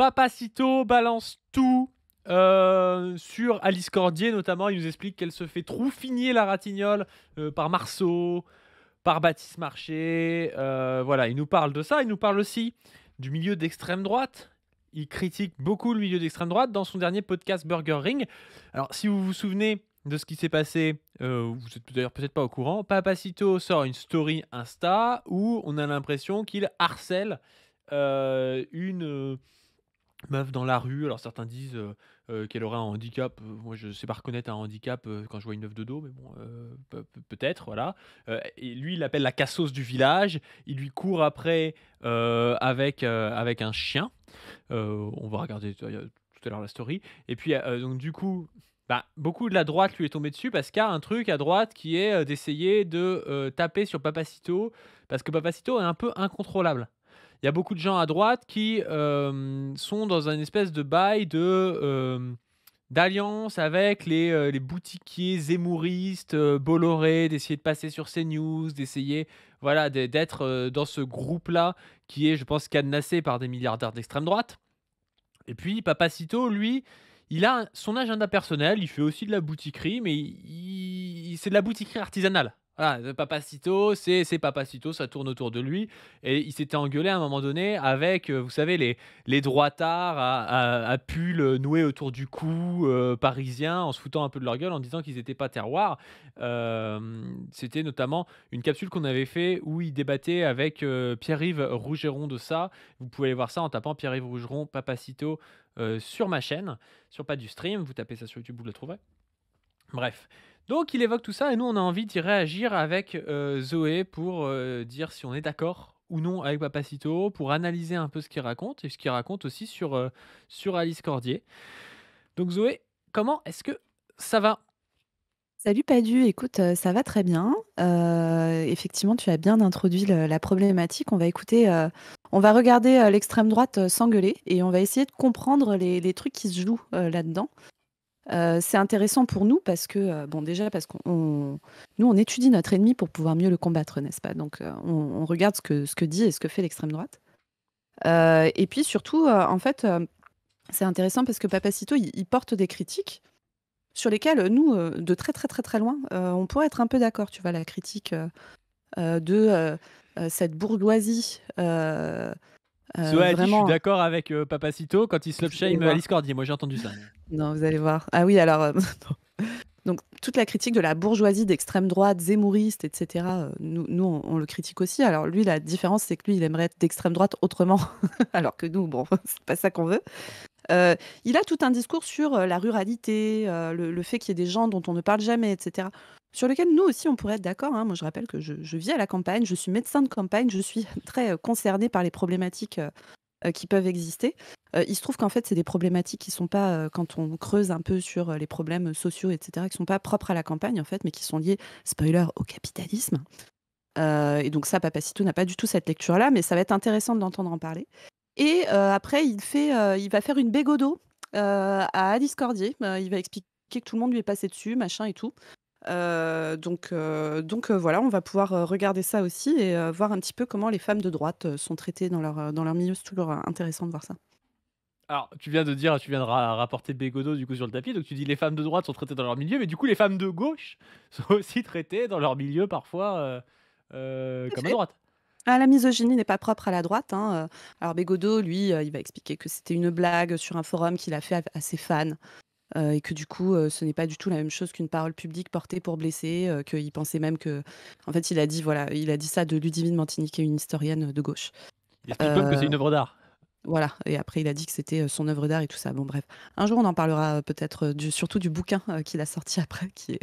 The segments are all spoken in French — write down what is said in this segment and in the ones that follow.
Papacito balance tout sur Alice Cordier, notamment. Il nous explique qu'elle se fait troufigner la Ratignolles par Marceau, par Baptiste Marché. Voilà, il nous parle de ça. Il nous parle aussi du milieu d'extrême droite. Il critique beaucoup le milieu d'extrême droite dans son dernier podcast Burger Ring. Alors, si vous vous souvenez de ce qui s'est passé, vous êtes d'ailleurs peut-être pas au courant, Papacito sort une story Insta où on a l'impression qu'il harcèle une meuf dans la rue. Alors certains disent qu'elle aurait un handicap. Moi, je sais pas reconnaître un handicap quand je vois une meuf de dos, mais bon, peut-être, voilà. Et lui, il l'appelle la cassos du village. Il lui court après avec un chien. On va regarder tout à l'heure la story. Et puis, donc du coup, bah, beaucoup de la droite lui est tombée dessus parce qu'il y a un truc à droite qui est d'essayer de taper sur Papacito parce que Papacito est un peu incontrôlable. Il y a beaucoup de gens à droite qui sont dans une espèce de bail d'alliance avec les boutiquiers zémouristes, Bolloré, d'essayer de passer sur CNews, d'essayer voilà, d'être dans ce groupe-là qui est, je pense, cadenassé par des milliardaires d'extrême droite. Et puis Papacito, lui, il a son agenda personnel, il fait aussi de la boutiquerie, mais c'est de la boutiquerie artisanale. Voilà, Papacito, c'est Papacito, ça tourne autour de lui. Et il s'était engueulé à un moment donné avec, vous savez, les droitards à pull noués autour du cou, parisiens, en se foutant un peu de leur gueule, en disant qu'ils n'étaient pas terroir. C'était notamment une capsule qu'on avait fait où il débattait avec Pierre-Yves Rougeron de ça. Vous pouvez aller voir ça en tapant Pierre-Yves Rougeron, Papacito sur ma chaîne, sur Pas du Stream. Vous tapez ça sur YouTube, vous le trouverez. Bref. Donc il évoque tout ça et nous on a envie d'y réagir avec Zoé pour dire si on est d'accord ou non avec Papacito, pour analyser un peu ce qu'il raconte et ce qu'il raconte aussi sur Alice Cordier. Donc Zoé, comment est-ce que ça va? Salut Padu, écoute, ça va très bien. Effectivement, tu as bien introduit la problématique. On va regarder l'extrême droite s'engueuler et on va essayer de comprendre les trucs qui se jouent là-dedans. C'est intéressant pour nous parce que, bon, déjà parce nous, on étudie notre ennemi pour pouvoir mieux le combattre, n'est-ce pas? Donc, on regarde ce que dit et ce que fait l'extrême droite. Et puis surtout, en fait, c'est intéressant parce que Papacito, il porte des critiques sur lesquels, nous, de très, très, très, très loin, on pourrait être un peu d'accord, tu vois? La critique, de, cette bourgeoisie, Zoé a dit je suis vraiment d'accord avec Papacito quand il slut vous allez shame voir. Alice Cordier. Moi j'ai entendu ça. Non, vous allez voir. Ah oui, alors, donc toute la critique de la bourgeoisie d'extrême droite, zémouriste et cetera, nous on le critique aussi. Alors lui, la différence, c'est que lui, il aimerait être d'extrême droite autrement, alors que nous, bon, c'est pas ça qu'on veut. Il a tout un discours sur, la ruralité, le fait qu'il y ait des gens dont on ne parle jamais et cetera. Sur lequel nous aussi on pourrait être d'accord, hein. Moi je rappelle que je vis à la campagne, je suis médecin de campagne, je suis très, concernée par les problématiques, qui peuvent exister. Il se trouve qu'en fait c'est des problématiques qui sont pas, quand on creuse un peu sur, les problèmes, sociaux et cetera, qui sont pas propres à la campagne en fait, mais qui sont liés, spoiler, au capitalisme. Et donc ça, Papacito n'a pas du tout cette lecture-là, mais ça va être intéressant de l'entendre en parler. Et après il va faire une bégodo, à Alice Cordier. Il va expliquer que tout le monde lui est passé dessus, machin et tout. Voilà, on va pouvoir, regarder ça aussi et voir un petit peu comment les femmes de droite, sont traitées dans leur milieu. C'est toujours, intéressant de voir ça. Alors, tu viens de rapporter Bégodeau du coup sur le tapis, donc tu dis les femmes de droite sont traitées dans leur milieu, mais du coup les femmes de gauche sont aussi traitées dans leur milieu parfois Tout à comme à fait. droite. Ah, la misogynie n'est pas propre à la droite, hein. Alors Bégodeau, lui, il va expliquer que c'était une blague sur un forum qu'il a fait à ses fans. Et que du coup, ce n'est pas du tout la même chose qu'une parole publique portée pour blesser, qu'il pensait même que en fait, il a dit voilà, il a dit ça de Ludivine Mantini, qui est une historienne de gauche. Il explique même que c'est Heu, une œuvre d'art. voilà et après il a dit que c'était, son œuvre d'art et tout ça. Bon bref, un jour on en parlera, peut-être, surtout du bouquin, qu'il a sorti après qui est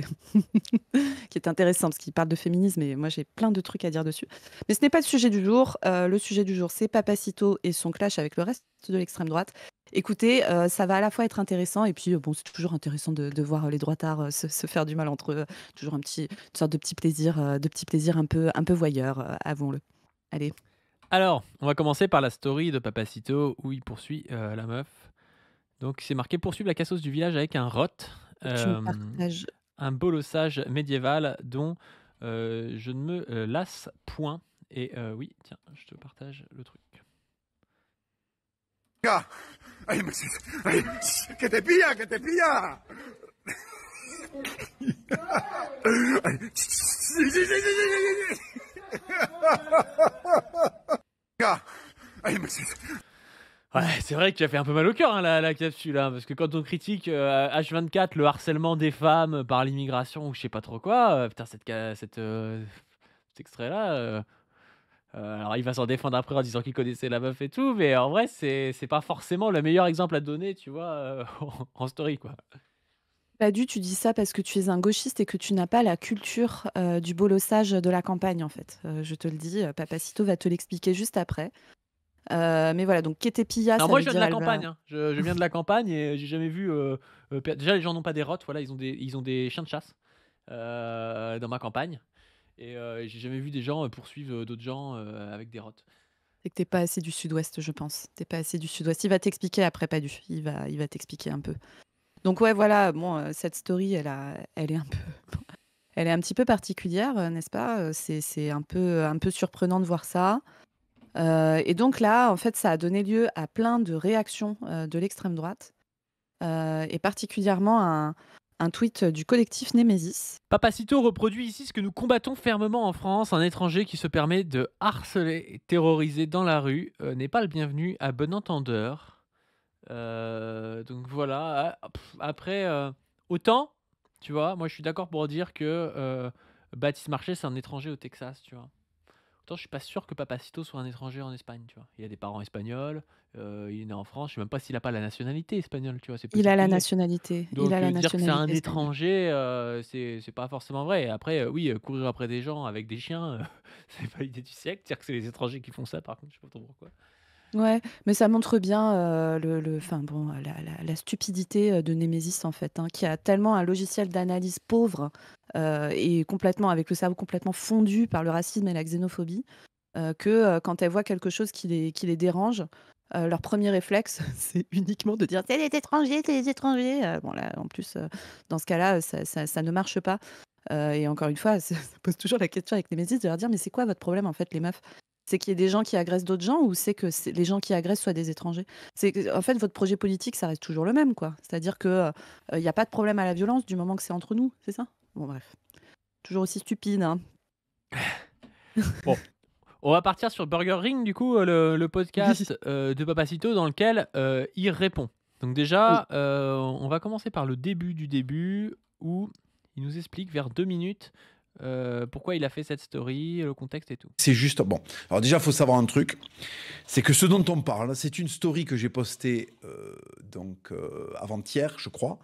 qui est intéressant parce qu'il parle de féminisme et moi j'ai plein de trucs à dire dessus. Mais ce n'est pas le sujet du jour. Le sujet du jour, c'est Papacito et son clash avec le reste de l'extrême droite. Écoutez, ça va à la fois être intéressant et puis, bon, c'est toujours intéressant de voir les droitards, se faire du mal entre eux. Toujours une sorte de petit plaisir un peu voyeur, avouons-le. Allez, Alors, on va commencer par la story de Papacito où il poursuit la meuf. Donc c'est marqué poursuivre la cassos du village avec un rot, faut que tu me euh, partages. un bolossage médiéval dont je ne me lasse point. Et oui, tiens, je te partage le truc. Ay, ay, que te pilla, que te pilla. Ay, sí, sí, sí, sí, sí, sí. Ay, Ouais, c'est vrai que tu as fait un peu mal au cœur, hein, la capsule, hein, parce que quand on critique H24, le harcèlement des femmes par l'immigration ou je sais pas trop quoi, putain, cet extrait-là, alors il va s'en défendre après en disant qu'il connaissait la meuf et tout, mais en vrai, c'est pas forcément le meilleur exemple à donner, tu vois, en story, quoi. Badu, tu dis ça parce que tu es un gauchiste et que tu n'as pas la culture du bolossage de la campagne, en fait. Je te le dis, Papacito va te l'expliquer juste après. Mais voilà, donc Ketepia, Alors ça moi, veut je viens de dire la elle va. campagne, hein. Je viens de la campagne et j'ai jamais vu. Déjà, les gens n'ont pas des rottes, voilà, ils ont des chiens de chasse dans ma campagne. Et j'ai jamais vu des gens poursuivre d'autres gens avec des rottes. C'est que t'es pas assez du sud-ouest, je pense. T'es pas assez du sud-ouest. Il va t'expliquer après, pas du. Il va t'expliquer un peu. Donc ouais, voilà, bon, cette story, elle est un peu, elle est un petit peu particulière, n'est-ce pas? C'est un peu surprenant de voir ça. Et donc là, en fait, ça a donné lieu à plein de réactions de l'extrême droite, et particulièrement un tweet du collectif Némésis. Papacito reproduit ici ce que nous combattons fermement en France. Un étranger qui se permet de harceler et terroriser dans la rue n'est pas le bienvenu à bon entendeur. Donc voilà. Après, autant, tu vois, moi je suis d'accord pour dire que Baptiste Marchais, c'est un étranger au Texas, tu vois. Autant je suis pas sûr que Papacito soit un étranger en Espagne, tu vois. Il a des parents espagnols, il est né en France, je sais même pas s'il a pas la nationalité espagnole, tu vois, c'est Il a possible la qu'il l'ait. nationalité. Il a Donc la dire que c'est un nationalité espagnole. étranger, c'est pas forcément vrai. Après, oui, courir après des gens avec des chiens, c'est pas l'idée du siècle. Dire que c'est les étrangers qui font ça, par contre, je sais pas trop pourquoi. Ouais, mais ça montre bien enfin bon, la stupidité de Némésis en fait, hein, qui a tellement un logiciel d'analyse pauvre et complètement avec le cerveau complètement fondu par le racisme et la xénophobie, que quand elles voient quelque chose qui les dérange, leur premier réflexe, c'est uniquement de dire c'est les étrangers, c'est les étrangers. Bon là, en plus, dans ce cas-là, ça ne marche pas. Et encore une fois, ça pose toujours la question avec Némésis de leur dire mais c'est quoi votre problème en fait, les meufs? C'est qu'il y ait des gens qui agressent d'autres gens ou c'est que les gens qui agressent soient des étrangers? En fait, votre projet politique, ça reste toujours le même, quoi. C'est-à-dire que il n'y a pas de problème à la violence du moment que c'est entre nous, c'est ça? Bon, bref. Toujours aussi stupide, hein. Bon, on va partir sur Burger Ring, du coup, le Oui. podcast de Papacito dans lequel il répond. Donc déjà, Oui. on va commencer par le début du début où il nous explique vers 2 minutes pourquoi il a fait cette story, le contexte et tout. C'est juste, bon. Alors déjà, il faut savoir un truc. C'est que ce dont on parle, c'est une story que j'ai postée avant-hier, je crois.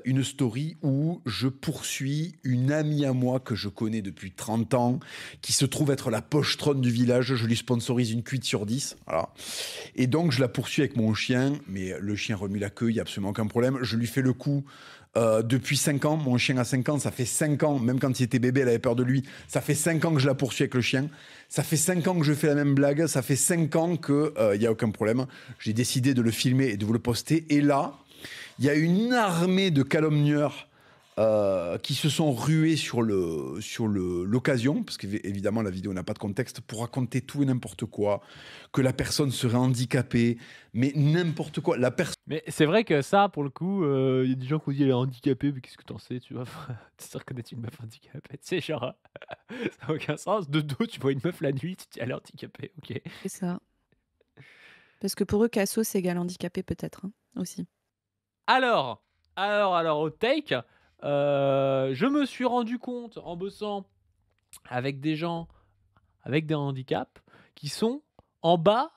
Une story où je poursuis une amie à moi que je connais depuis 30 ans, qui se trouve être la pochetronne du village. Je lui sponsorise une cuite sur 10. Voilà. Et donc, je la poursuis avec mon chien, mais le chien remue la queue, il n'y a absolument aucun problème. Je lui fais le coup depuis 5 ans. Mon chien a 5 ans, ça fait 5 ans, même quand il était bébé, elle avait peur de lui. Ça fait 5 ans que je la poursuis avec le chien. Ça fait 5 ans que je fais la même blague. Ça fait 5 ans qu'il n'y a aucun problème. J'ai décidé de le filmer et de vous le poster. Et là, il y a une armée de calomnieurs qui se sont rués sur l'occasion, parce qu'évidemment la vidéo n'a pas de contexte, pour raconter tout et n'importe quoi, que la personne serait handicapée, mais n'importe quoi. Mais c'est vrai que ça, pour le coup, il y a des gens qui ont dit elle est handicapée, mais qu'est-ce que t'en sais, tu vois? Tu sais reconnaître une meuf handicapée, tu sais, genre, ça n'a aucun sens. De dos, tu vois une meuf la nuit, tu te dis elle est handicapée, ok. C'est ça. Parce que pour eux, Cassos égale handicapé peut-être, hein, aussi. Alors, au take, je me suis rendu compte en bossant avec des gens avec des handicaps qui sont en bas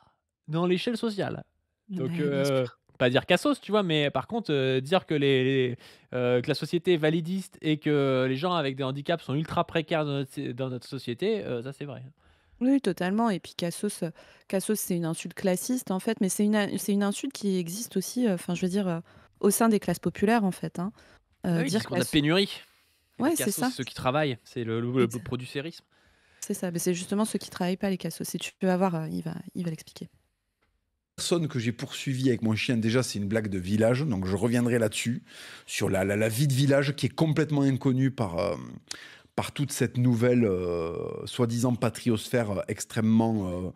dans l'échelle sociale. Donc, Mais bien sûr. pas dire cassos, tu vois, mais par contre, dire que que la société est validiste et que les gens avec des handicaps sont ultra précaires dans notre société, ça c'est vrai. Oui, totalement. Et puis Cassos, c'est une insulte classiste, en fait, mais c'est une insulte qui existe aussi, enfin, je veux dire, au sein des classes populaires, en fait, hein. Ah oui, le Dire discours de la pénurie. Et les ouais, c'est cassos, ça. c'est ceux qui travaillent, c'est le Exa producérisme. C'est ça. Mais c'est justement ceux qui travaillent pas, les Cassos. Si tu vas voir, il va l'expliquer. Personne que j'ai poursuivi avec mon chien, déjà, c'est une blague de village, donc je reviendrai là-dessus, sur la vie de village qui est complètement inconnue par toute cette nouvelle soi-disant patriosphère extrêmement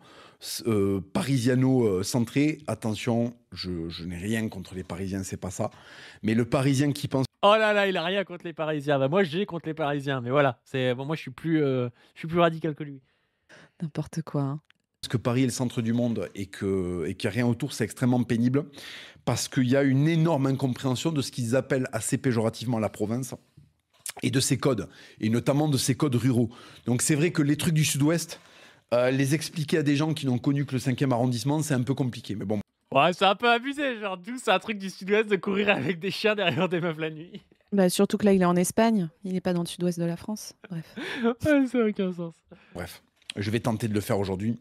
parisiano-centré. Attention, je n'ai rien contre les Parisiens, c'est pas ça. Mais le Parisien qui pense Oh là là, il a rien contre les Parisiens. Bah, moi, j'ai contre les Parisiens, mais voilà. Bon, moi, je suis plus radical que lui. N'importe quoi, hein. que Paris est le centre du monde et qu'il n'y a rien autour, c'est extrêmement pénible parce qu'il y a une énorme incompréhension de ce qu'ils appellent assez péjorativement la province et de ses codes, et notamment de ses codes ruraux. Donc c'est vrai que les trucs du sud-ouest, les expliquer à des gens qui n'ont connu que le 5e arrondissement, c'est un peu compliqué. Mais bon. Ouais, c'est un peu abusé, genre d'où c'est un truc du sud-ouest de courir avec des chiens derrière des meufs la nuit. Bah, surtout que là, il est en Espagne, il n'est pas dans le sud-ouest de la France. Bref. Ouais, ça n'a aucun sens. Bref, je vais tenter de le faire aujourd'hui.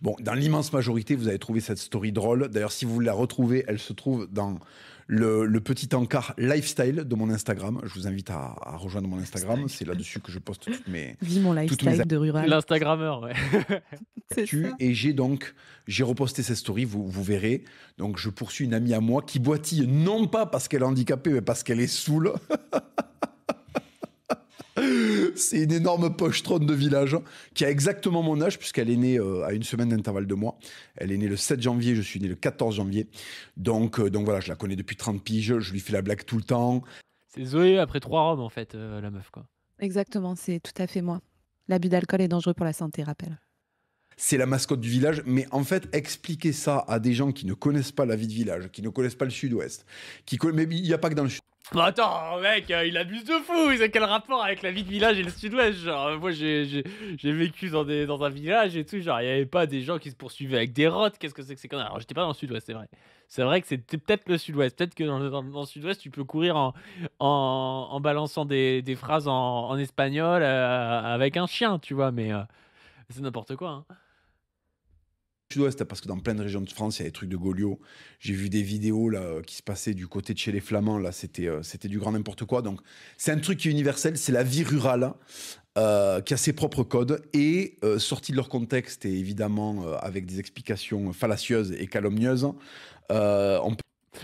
Bon, dans l'immense majorité, vous avez trouvé cette story drôle. D'ailleurs, si vous voulez la retrouver, elle se trouve dans le petit encart lifestyle de mon Instagram. Je vous invite à rejoindre mon Instagram. C'est là-dessus que je poste toutes mes... Vis mon lifestyle de rural. L'instagrammeur, ouais. Et j'ai reposté cette story, vous verrez. Donc, je poursuis une amie à moi qui boitille, non pas parce qu'elle est handicapée, mais parce qu'elle est saoule. C'est une énorme pochetronne de village qui a exactement mon âge puisqu'elle est née à une semaine d'intervalle de moi. Elle est née le 7 janvier, je suis né le 14 janvier. Donc voilà, je la connais depuis 30 piges, je lui fais la blague tout le temps. C'est Zoé après 3 robes en fait, la meuf quoi. Exactement, c'est tout à fait moi. L'abus d'alcool est dangereux pour la santé, rappel. C'est la mascotte du village, mais en fait, expliquer ça à des gens qui ne connaissent pas la vie de village, qui ne connaissent pas le sud-ouest, mais il n'y a pas que dans le sud. Bah attends, mec, il abuse de fou. Il a quel rapport avec la vie de village et le sud-ouest? Genre, moi j'ai vécu dans un village et tout. Genre, il n'y avait pas des gens qui se poursuivaient avec des rottes. Qu'est-ce que c'est que ces conneries? Alors, j'étais pas dans le sud-ouest, c'est vrai. C'est vrai que c'était peut-être le sud-ouest. Peut-être que dans le sud-ouest, tu peux courir en balançant des phrases en espagnol avec un chien, tu vois. Mais c'est n'importe quoi, hein. Sud-ouest, parce que dans plein de régions de France, il y a des trucs de Gauliot. J'ai vu des vidéos là, qui se passaient du côté de chez les Flamands. Là, c'était du grand n'importe quoi. Donc, c'est un truc qui est universel. C'est la vie rurale qui a ses propres codes et sorti de leur contexte et évidemment avec des explications fallacieuses et calomnieuses.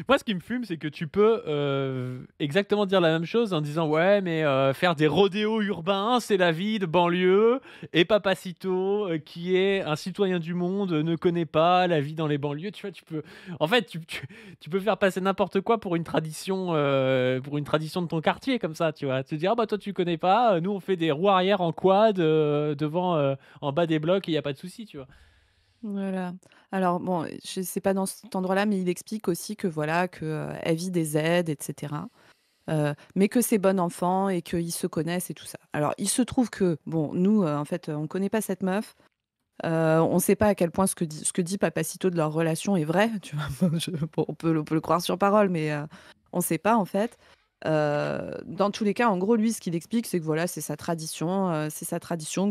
Moi, ce qui me fume, c'est que tu peux exactement dire la même chose en disant ouais, mais faire des rodéos urbains, c'est la vie de banlieue. Et Papacito, qui est un citoyen du monde, ne connaît pas la vie dans les banlieues. Tu vois, tu peux faire passer n'importe quoi pour une tradition de ton quartier comme ça. Tu vois, te dire ah bah toi tu connais pas. Nous on fait des roues arrière en quad devant, en bas des blocs et il y a pas de souci, tu vois. Voilà. Alors bon, je sais pas dans cet endroit-là, mais il explique aussi que voilà, elle vit des aides, etc. Mais que c'est bon enfant et qu'ils se connaissent et tout ça. Alors, il se trouve que, bon, nous, en fait, on connaît pas cette meuf. On sait pas à quel point ce que dit Papacito de leur relation est vrai. Tu vois, bon, on peut le croire sur parole, mais on sait pas, en fait. Dans tous les cas, en gros, lui, ce qu'il explique, c'est que voilà, c'est sa tradition,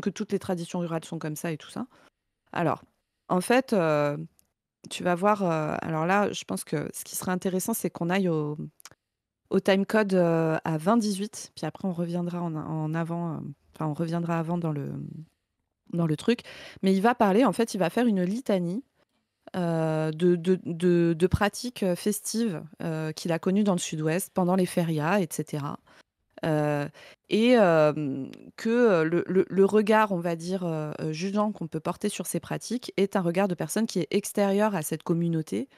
que toutes les traditions rurales sont comme ça et tout ça. Alors, en fait, tu vas voir. Alors là, je pense que ce qui serait intéressant, c'est qu'on aille au timecode à 20-18, puis après on reviendra en avant. Enfin, on reviendra avant dans le truc. Mais il va parler, en fait, il va faire une litanie de pratiques festives qu'il a connues dans le sud-ouest pendant les férias, etc. Que le regard, on va dire, jugeant qu'on peut porter sur ces pratiques est un regard de personne qui est extérieure à cette communauté,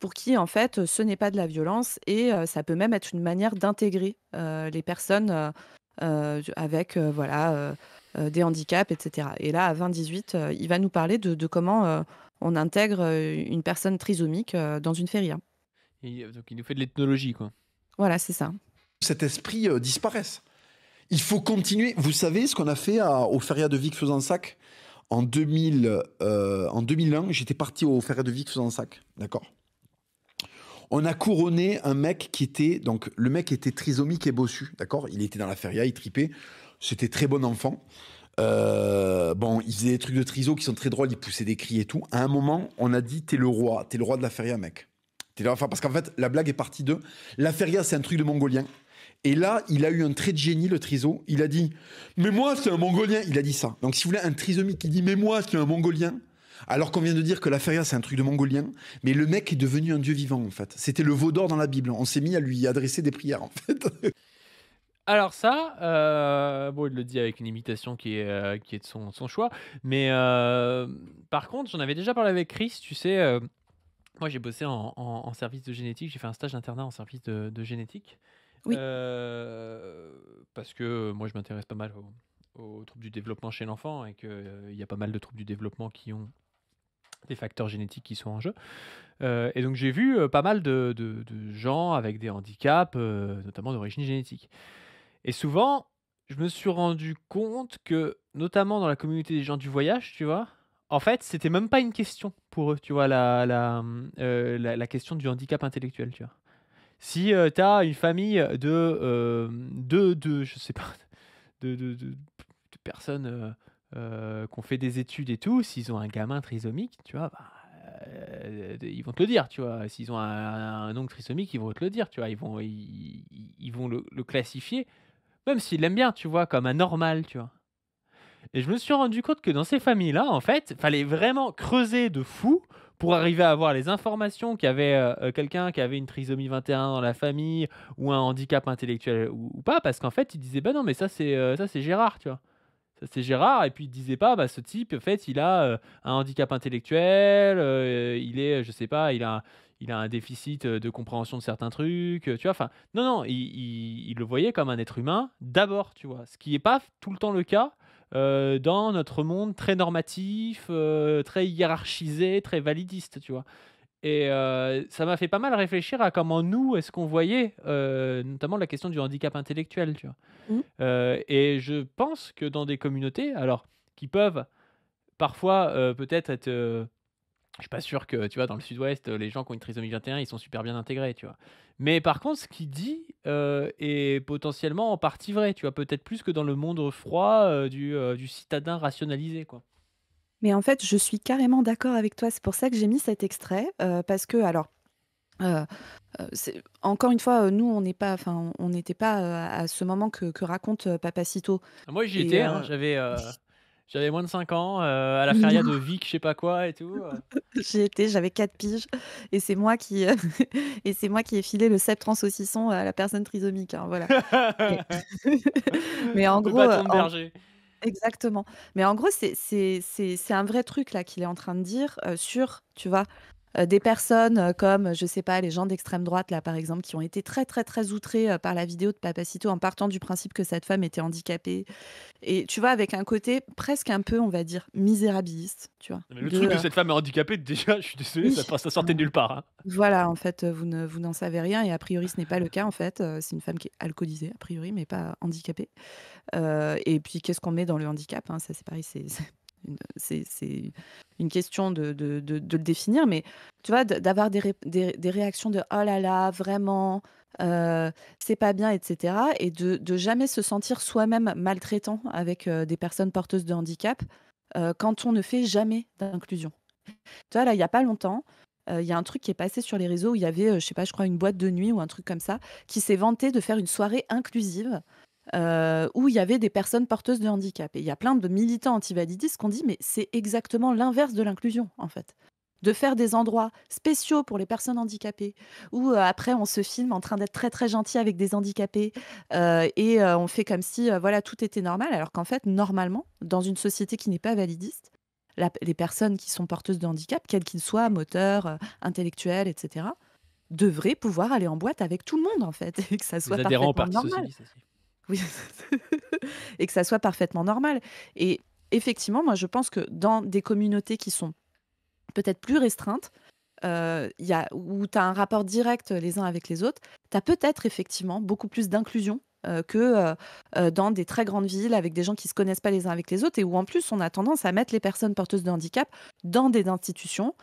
pour qui, en fait, ce n'est pas de la violence et ça peut même être une manière d'intégrer les personnes avec voilà, des handicaps, etc. Et là, à 20-18, il va nous parler de comment on intègre une personne trisomique dans une feria. Donc il nous fait de l'ethnologie, quoi. Voilà, c'est ça. Cet esprit disparaisse. Il faut continuer. Vous savez ce qu'on a fait au Feria de Vic-Fezensac en 2001, j'étais parti au Feria de Vic-Fezensac, d'accord. On a couronné un mec qui était... Donc, le mec était trisomique et bossu, d'accord. Il était dans la feria, il tripait. C'était très bon enfant. Bon, il faisait des trucs de triso qui sont très drôles, il poussait des cris et tout. À un moment, on a dit, t'es le roi de la feria, mec. Enfin, parce qu'en fait, la blague est partie de... La feria, c'est un truc de mongolien. Et là, il a eu un trait de génie, le triso. Il a dit « Mais moi, c'est un mongolien !» Il a dit ça. Donc, si vous voulez, un trisomique qui dit « Mais moi, c'est un mongolien !» Alors qu'on vient de dire que la feria, c'est un truc de mongolien. Mais le mec est devenu un dieu vivant, en fait. C'était le veau d'or dans la Bible. On s'est mis à lui adresser des prières, en fait. Alors ça, bon, il le dit avec une imitation qui est de son choix, mais par contre, j'en avais déjà parlé avec Chris, tu sais, moi j'ai bossé en service de génétique, j'ai fait un stage d'internat en service de génétique, Oui. parce que moi je m'intéresse pas mal aux troubles du développement chez l'enfant et qu'il y a pas mal de troubles du développement qui ont des facteurs génétiques qui sont en jeu. Et donc j'ai vu, pas mal de gens avec des handicaps, notamment d'origine génétique. Et souvent, je me suis rendu compte que, notamment dans la communauté des gens du voyage, tu vois? En fait, c'était même pas une question pour eux, tu vois? La question du handicap intellectuel, tu vois? Si, tu as une famille de je sais pas, de personnes, qui ont fait des études et tout, s'ils ont un gamin trisomique, tu vois? Bah, ils vont te le dire, tu vois? S'ils ont un oncle trisomique, ils vont te le dire, tu vois? Ils vont le classifier, même s'ils l'aiment bien, tu vois? Comme anormal, tu vois? Et je me suis rendu compte que dans ces familles-là, en fait, fallait vraiment creuser de fou pour arriver à avoir les informations qu'il y avait, quelqu'un qui avait une trisomie 21 dans la famille ou un handicap intellectuel ou pas, parce qu'en fait, ils disaient: «Bah non, mais ça c'est Gérard», tu vois? Ça c'est Gérard et puis ils disaient pas: «Bah ce type, en fait, il a, un handicap intellectuel, il est, je sais pas, il a un déficit, de compréhension de certains trucs», tu vois? Enfin, non, non, ils le voyaient comme un être humain d'abord, tu vois? Ce qui est pas tout le temps le cas, dans notre monde très normatif, très hiérarchisé, très validiste, tu vois? Et ça m'a fait pas mal réfléchir à comment nous, est-ce qu'on voyait, notamment la question du handicap intellectuel, tu vois? Mmh. Et je pense que dans des communautés, alors qui peuvent parfois, peut-être être, je suis pas sûr que, tu vois, dans le sud-ouest, les gens qui ont une trisomie 21, ils sont super bien intégrés, tu vois? Mais par contre, ce qu'il dit, est potentiellement en partie vrai, tu vois? Peut-être plus que dans le monde froid, du citadin rationalisé, quoi. Mais en fait, je suis carrément d'accord avec toi. C'est pour ça que j'ai mis cet extrait, parce que alors, heu c'est encore une fois, nous, on n'est pas enfin, on n'était pas, à ce moment que raconte, Papacito Ah, moi, j'y et étais, hein, j'avais moins de 5 ans, à la feria non, de Vic, je sais pas quoi et tout, j'y étais, j'avais 4 piges et c'est moi qui, et c'est moi qui ai filé le sceptre en saucisson à la personne trisomique, hein, voilà. Mais mais en le gros, bâton de berger. exactement. Mais en gros, c'est un vrai truc là qu'il est en train de dire, sur, tu vois, des personnes, comme, je sais pas, les gens d'extrême droite là, par exemple, qui ont été très, très, très outrés, par la vidéo de Papacito en partant du principe que cette femme était handicapée et tu vois, avec un côté presque un peu, on va dire, misérabiliste, tu vois? Mais le De, truc que cette femme est handicapée, déjà, je suis désolé, oui, ça sortait de nulle part, hein. voilà, en fait, vous n'en savez rien et a priori, ce n'est pas le cas, en fait, c'est une femme qui est alcoolisée, a priori, mais pas handicapée. Et puis qu'est-ce qu'on met dans le handicap, hein? Ça, c'est pareil, c'est une question de le définir, mais tu vois, d'avoir des réactions de: «Oh là là, vraiment, c'est pas bien» et cetera et de jamais se sentir soi-même maltraitant avec, des personnes porteuses de handicap, quand on ne fait jamais d'inclusion. Tu vois, là, il y a pas longtemps, il y a un truc qui est passé sur les réseaux où il y avait, je sais pas, je crois une boîte de nuit ou un truc comme ça, qui s'est vantée de faire une soirée inclusive, où il y avait des personnes porteuses de handicap et il y a plein de militants anti-validistes qui ont dit: «Mais c'est exactement l'inverse de l'inclusion, en fait». De faire des endroits spéciaux pour les personnes handicapées où, après on se filme en train d'être très, très gentil avec des handicapés, on fait comme si, voilà, tout était normal alors qu'en fait, normalement, dans une société qui n'est pas validiste, les personnes qui sont porteuses de handicap, quels qu'ils soient, moteurs, intellectuels et cetera, devraient pouvoir aller en boîte avec tout le monde, en fait et que ça soit Les adhérents au parfaitement parti normal. socialiste aussi. Oui, et que ça soit parfaitement normal et effectivement, moi, je pense que dans des communautés qui sont peut-être plus restreintes, il y a où tu as un rapport direct, les uns avec les autres, tu as peut-être effectivement beaucoup plus d'inclusion, dans des très grandes villes avec des gens qui se connaissent pas les uns avec les autres et où en plus on a tendance à mettre les personnes porteuses de handicap dans des institutions,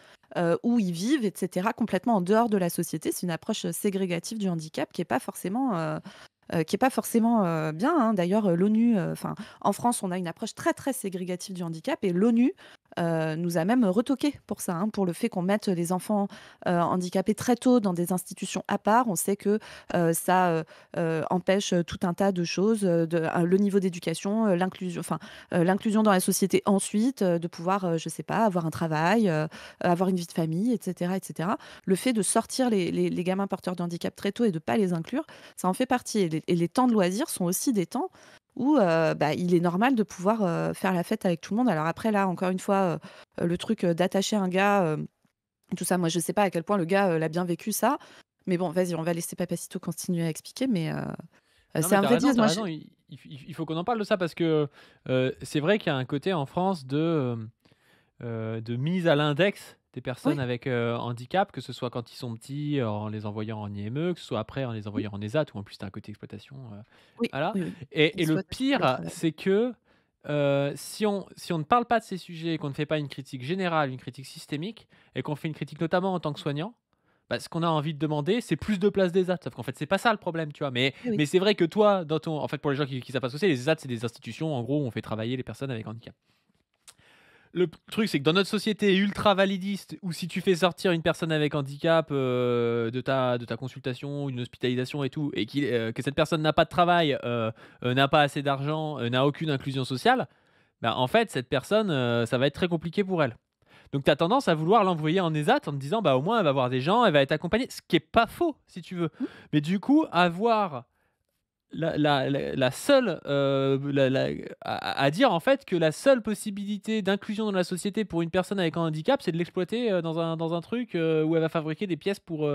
où ils vivent et cetera, complètement en dehors de la société. C'est une approche, ségrégative du handicap qui est pas forcément, bien, hein. D'ailleurs, l'ONU, enfin, en France, on a une approche très, très ségrégative du handicap et l'ONU, nous a même retoqué pour ça, hein, pour le fait qu'on mette les enfants handicapés très tôt dans des institutions à part. On sait que ça empêche tout un tas de choses, le niveau d'éducation, l'inclusion dans la société ensuite, de pouvoir, je sais pas, avoir un travail, avoir une vie de famille, etc., etc. Le fait de sortir les gamins porteurs de handicap très tôt et de ne pas les inclure, ça en fait partie. Et les temps de loisirs sont aussi des temps où il est normal de pouvoir faire la fête avec tout le monde. Alors après, là, encore une fois, le truc d'attacher un gars, tout ça, moi, je sais pas à quel point le gars l'a bien vécu, ça. Mais bon, vas-y, on va laisser Papacito continuer à expliquer. Mais Non, c'est mais un t'as vrai raison, dièse. t'as Moi, raison. Il faut qu'on en parle de ça parce que c'est vrai qu'il y a un côté en France de mise à l'index des personnes oui, avec handicap, que ce soit quand ils sont petits en les envoyant en IME, que ce soit après en les oui, envoyant en ESAT, ou en plus t'as un côté exploitation. oui, Voilà. oui, oui. Et le Exploitation pour le pire, travail. c'est que si on ne parle pas de ces sujets et qu'on ne fait pas une critique générale, une critique systémique, et qu'on fait une critique notamment en tant que soignant, bah, ce qu'on a envie de demander, c'est plus de place des ESAT. Sauf qu'en fait, c'est pas ça le problème, tu vois. Mais, Oui, oui. mais c'est vrai que toi, en fait, pour les gens qui savent pas ce que c'est, les ESAT, c'est des institutions, en gros, où on fait travailler les personnes avec handicap. Le truc, c'est que dans notre société ultra validiste, où si tu fais sortir une personne avec handicap de ta consultation, une hospitalisation et tout, et que cette personne n'a pas de travail, n'a pas assez d'argent, n'a aucune inclusion sociale, bah, en fait, cette personne, ça va être très compliqué pour elle. Donc tu as tendance à vouloir l'envoyer en ESAT en te disant, bah au moins elle va voir des gens, elle va être accompagnée, ce qui est pas faux, si tu veux. Mmh. Mais du coup, avoir la seule, à dire en fait que la seule possibilité d'inclusion dans la société pour une personne avec un handicap, c'est de l'exploiter dans un truc où elle va fabriquer des pièces pour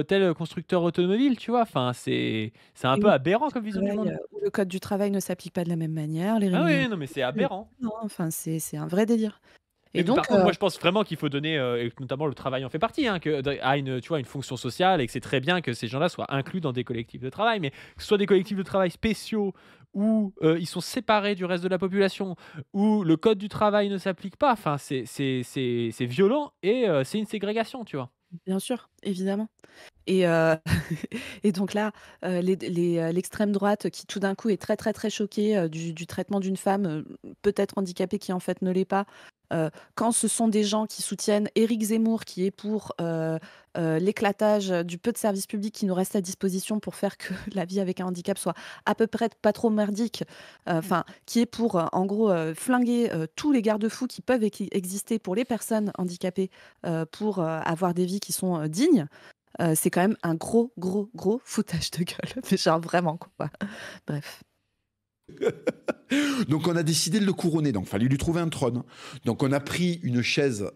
tel constructeur automobile, tu vois. Enfin, c'est un Et peu aberrant comme vision du travail, monde. où le code du travail ne s'applique pas de la même manière, les Ah oui, rémunérations, non, mais c'est et aberrant. cetera, hein. Enfin, c'est un vrai délire. Mais Et par donc, contre, moi, je pense vraiment qu'il faut donner, et que notamment le travail en fait partie, hein, à tu vois, une fonction sociale, et que c'est très bien que ces gens-là soient inclus dans des collectifs de travail, mais que ce soit des collectifs de travail spéciaux où ils sont séparés du reste de la population, où le code du travail ne s'applique pas, enfin, c'est violent et c'est une ségrégation, tu vois. bien sûr, évidemment. Et et donc là, l'extrême droite qui tout d'un coup est très, très, très choquée, du traitement d'une femme, peut-être handicapée qui en fait ne l'est pas, quand ce sont des gens qui soutiennent Éric Zemmour qui est pour, l'éclatage du peu de services publics qui nous reste à disposition pour faire que la vie avec un handicap soit à peu près pas trop merdique, enfin qui est pour, en gros, flinguer, tous les garde-fous qui peuvent exister pour les personnes handicapées, pour, avoir des vies qui sont, dignes. C'est quand même un gros, gros, gros foutage de gueule. Mais genre vraiment, quoi. Bref. Donc on a décidé de le couronner, donc fallait lui trouver un trône. Donc on a pris une chaise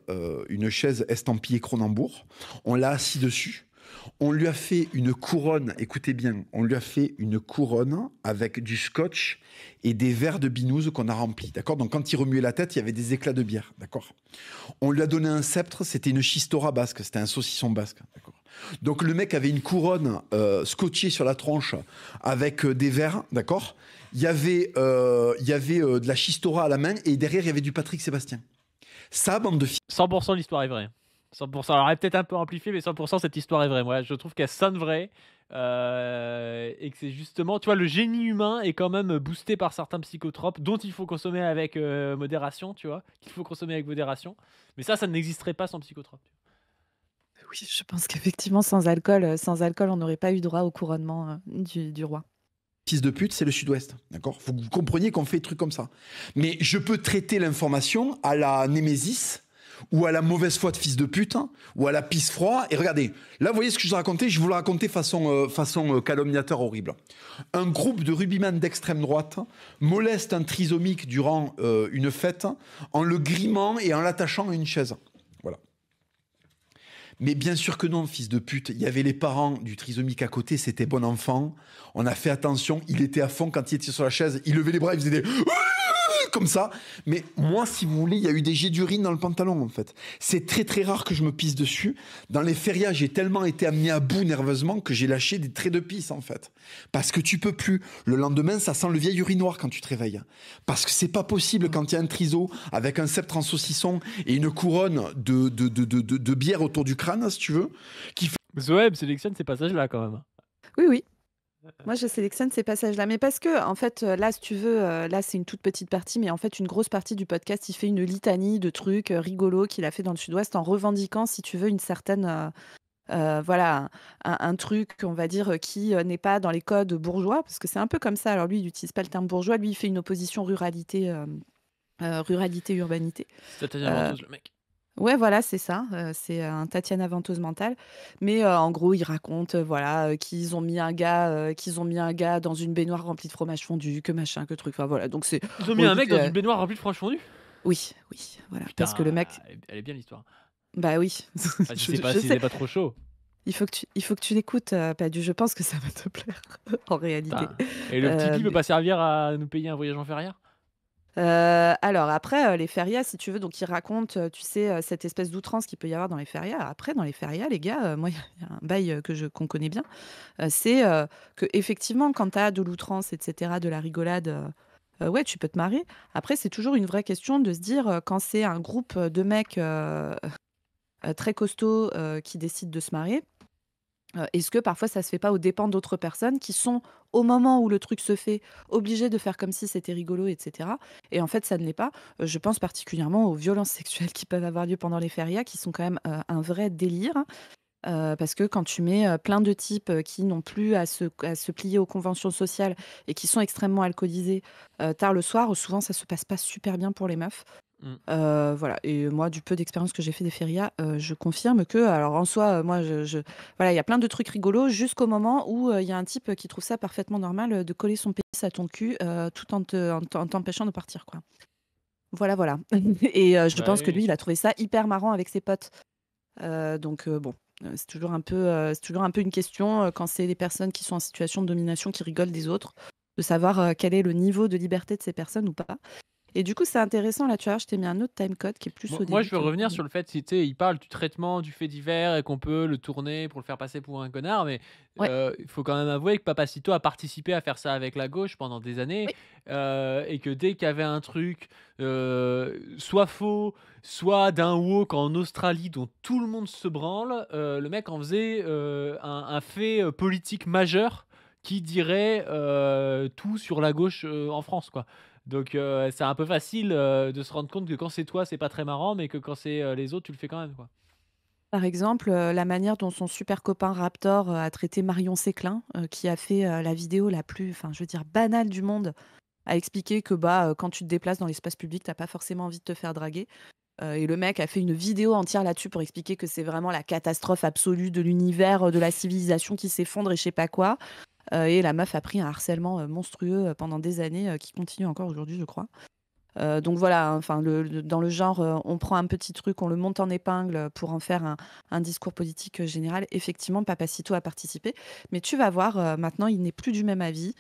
estampillée Cronenbourg, on l'a assis dessus, on lui a fait une couronne, écoutez bien, on lui a fait une couronne avec du scotch et des verres de binouze qu'on a remplis, d'accord. Donc quand il remuait la tête, il y avait des éclats de bière, d'accord. On lui a donné un sceptre, c'était une chistora basque, c'était un saucisson basque, d'accord. Donc le mec avait une couronne scotchée sur la tronche avec des verres, d'accord. Il y avait de la chistora à la main et derrière il y avait du Patrick Sébastien. Ça, bande de filles. 100% l'histoire est vraie. 100%. Alors, elle est peut-être un peu amplifiée, mais 100% cette histoire est vraie. Moi, je trouve qu'elle sonne vraie. Et que c'est justement, tu vois, le génie humain est quand même boosté par certains psychotropes dont il faut consommer avec modération, tu vois, qu'il faut consommer avec modération. Mais ça n'existerait pas sans psychotropes. Oui, je pense qu'effectivement, sans alcool, on n'aurait pas eu droit au couronnement du roi. Fils de pute, c'est le Sud-Ouest, d'accord. Faut que vous compreniez qu'on fait des trucs comme ça. Mais je peux traiter l'information à la némésis ou à la mauvaise foi de fils de pute ou à la pisse froid. Et regardez, là, vous voyez ce que je vous racontais. Je vous le racontais façon calomniateur horrible. Un groupe de rugbyman d'extrême droite moleste un trisomique durant une fête en le grimant et en l'attachant à une chaise. Voilà. Mais bien sûr que non, fils de pute. Il y avait les parents du trisomique à côté, c'était bon enfant. On a fait attention, il était à fond quand il était sur la chaise. Il levait les bras, il faisait des... comme ça. Mais moi, si vous voulez, il y a eu des jets d'urine dans le pantalon, en fait. C'est très, très rare que je me pisse dessus. Dans les férias, j'ai tellement été amené à bout nerveusement que j'ai lâché des traits de pisse, en fait. Parce que tu peux plus. Le lendemain, ça sent le vieil urinoir quand tu te réveilles. Parce que c'est pas possible quand il y a un triso avec un sceptre en saucisson et une couronne de bière autour du crâne, si tu veux, qui fait... Zoé sélectionne ces passages-là quand même. Oui, oui. Moi, je sélectionne ces passages-là, mais parce que, en fait, là, si tu veux, là, c'est une toute petite partie, mais en fait, une grosse partie du podcast, il fait une litanie de trucs, rigolos qu'il a fait dans le Sud-Ouest en revendiquant, si tu veux, une certaine, voilà, un truc, on va dire, qui, n'est pas dans les codes bourgeois, parce que c'est un peu comme ça. Alors lui, il utilise pas le terme bourgeois, lui, il fait une opposition ruralité-urbanité. C'est Tatiana Heu Ventouse, le mec. Ouais, voilà, c'est ça, c'est un Tatiana venteuse mentale. Mais, en gros, ils racontent, voilà, qu'ils ont mis un gars dans une baignoire remplie de fromage fondu, que machin, que truc, enfin voilà, donc c'est Ils ont mis bon un mec écoute, dans une baignoire remplie de fromage fondu? oui, oui, voilà, parce que le Putain, mec elle est bien l'histoire. bah oui, Enfin, je si c'est sais, pas trop chaud. il faut que tu l'écoutes, Padu, je pense que ça va te plaire en réalité. Putain. Et le petit Heu, Pi peut pas servir à nous payer un voyage en Feria? Alors après, les férias, si tu veux, donc ils racontent, tu sais, cette espèce d'outrance qu'il peut y avoir dans les férias. Après, dans les férias, les gars, moi, il y a un bail, qu'on connaît bien, c'est, qu'effectivement, quand tu as de l'outrance et cetera, de la rigolade, ouais, tu peux te marrer. Après, c'est toujours une vraie question de se dire, quand c'est un groupe, de mecs, très costauds, qui décident de se marrer. Est-ce que parfois ça se fait pas aux dépens d'autres personnes qui sont, au moment où le truc se fait, obligées de faire comme si c'était rigolo et cetera et en fait ça ne l'est pas. Je pense particulièrement aux violences sexuelles qui peuvent avoir lieu pendant les férias qui sont quand même, un vrai délire, parce que quand tu mets, plein de types, qui n'ont plus à se plier aux conventions sociales et qui sont extrêmement alcoolisés, tard le soir, souvent ça se passe pas super bien pour les meufs. Mmh. Voilà et moi, du peu d'expérience que j'ai fait des férias, je confirme que alors en soi, moi voilà, il y a plein de trucs rigolos jusqu'au moment où, il y a un type qui trouve ça parfaitement normal, de coller son pénis à ton cul, tout en t'empêchant de partir, quoi. Voilà, voilà et je Bah pense que oui. lui, il a trouvé ça hyper marrant avec ses potes. Donc bon, c'est toujours un peu une question, quand c'est des personnes qui sont en situation de domination qui rigolent des autres, de savoir, quel est le niveau de liberté de ces personnes ou pas. Et du coup, c'est intéressant, là, tu vois, je t'ai mis un autre timecode qui est plus au Moi, début je veux que le revenir premier. sur le fait, si tu sais, il parle du traitement du fait divers et qu'on peut le tourner pour le faire passer pour un connard, mais Ouais, il faut quand même avouer que Papacito a participé à faire ça avec la gauche pendant des années, oui, et que dès qu'il y avait un truc, soit faux, soit d'un woke en Australie dont tout le monde se branle, le mec en faisait, un fait, politique majeur qui dirait, tout sur la gauche, en France, quoi. Donc c'est un peu facile, de se rendre compte que quand c'est toi, c'est pas très marrant, mais que quand c'est, les autres, tu le fais quand même, quoi. par exemple, la manière dont son super copain Raptor, a traité Marion Séclin, qui a fait, la vidéo la plus, enfin, je veux dire, banale du monde, a expliqué que, bah, quand tu te déplaces dans l'espace public, tu as pas forcément envie de te faire draguer. Et le mec a fait une vidéo entière là-dessus pour expliquer que c'est vraiment la catastrophe absolue de l'univers, de la civilisation qui s'effondre et je sais pas quoi. Et la meuf a pris un harcèlement, monstrueux, pendant des années, qui continue encore aujourd'hui, je crois. Donc voilà, hein, enfin dans le genre, on prend un petit truc, on le monte en épingle, pour en faire un discours politique, général. Effectivement, Papacito a participé, mais tu vas voir, maintenant il n'est plus du même avis,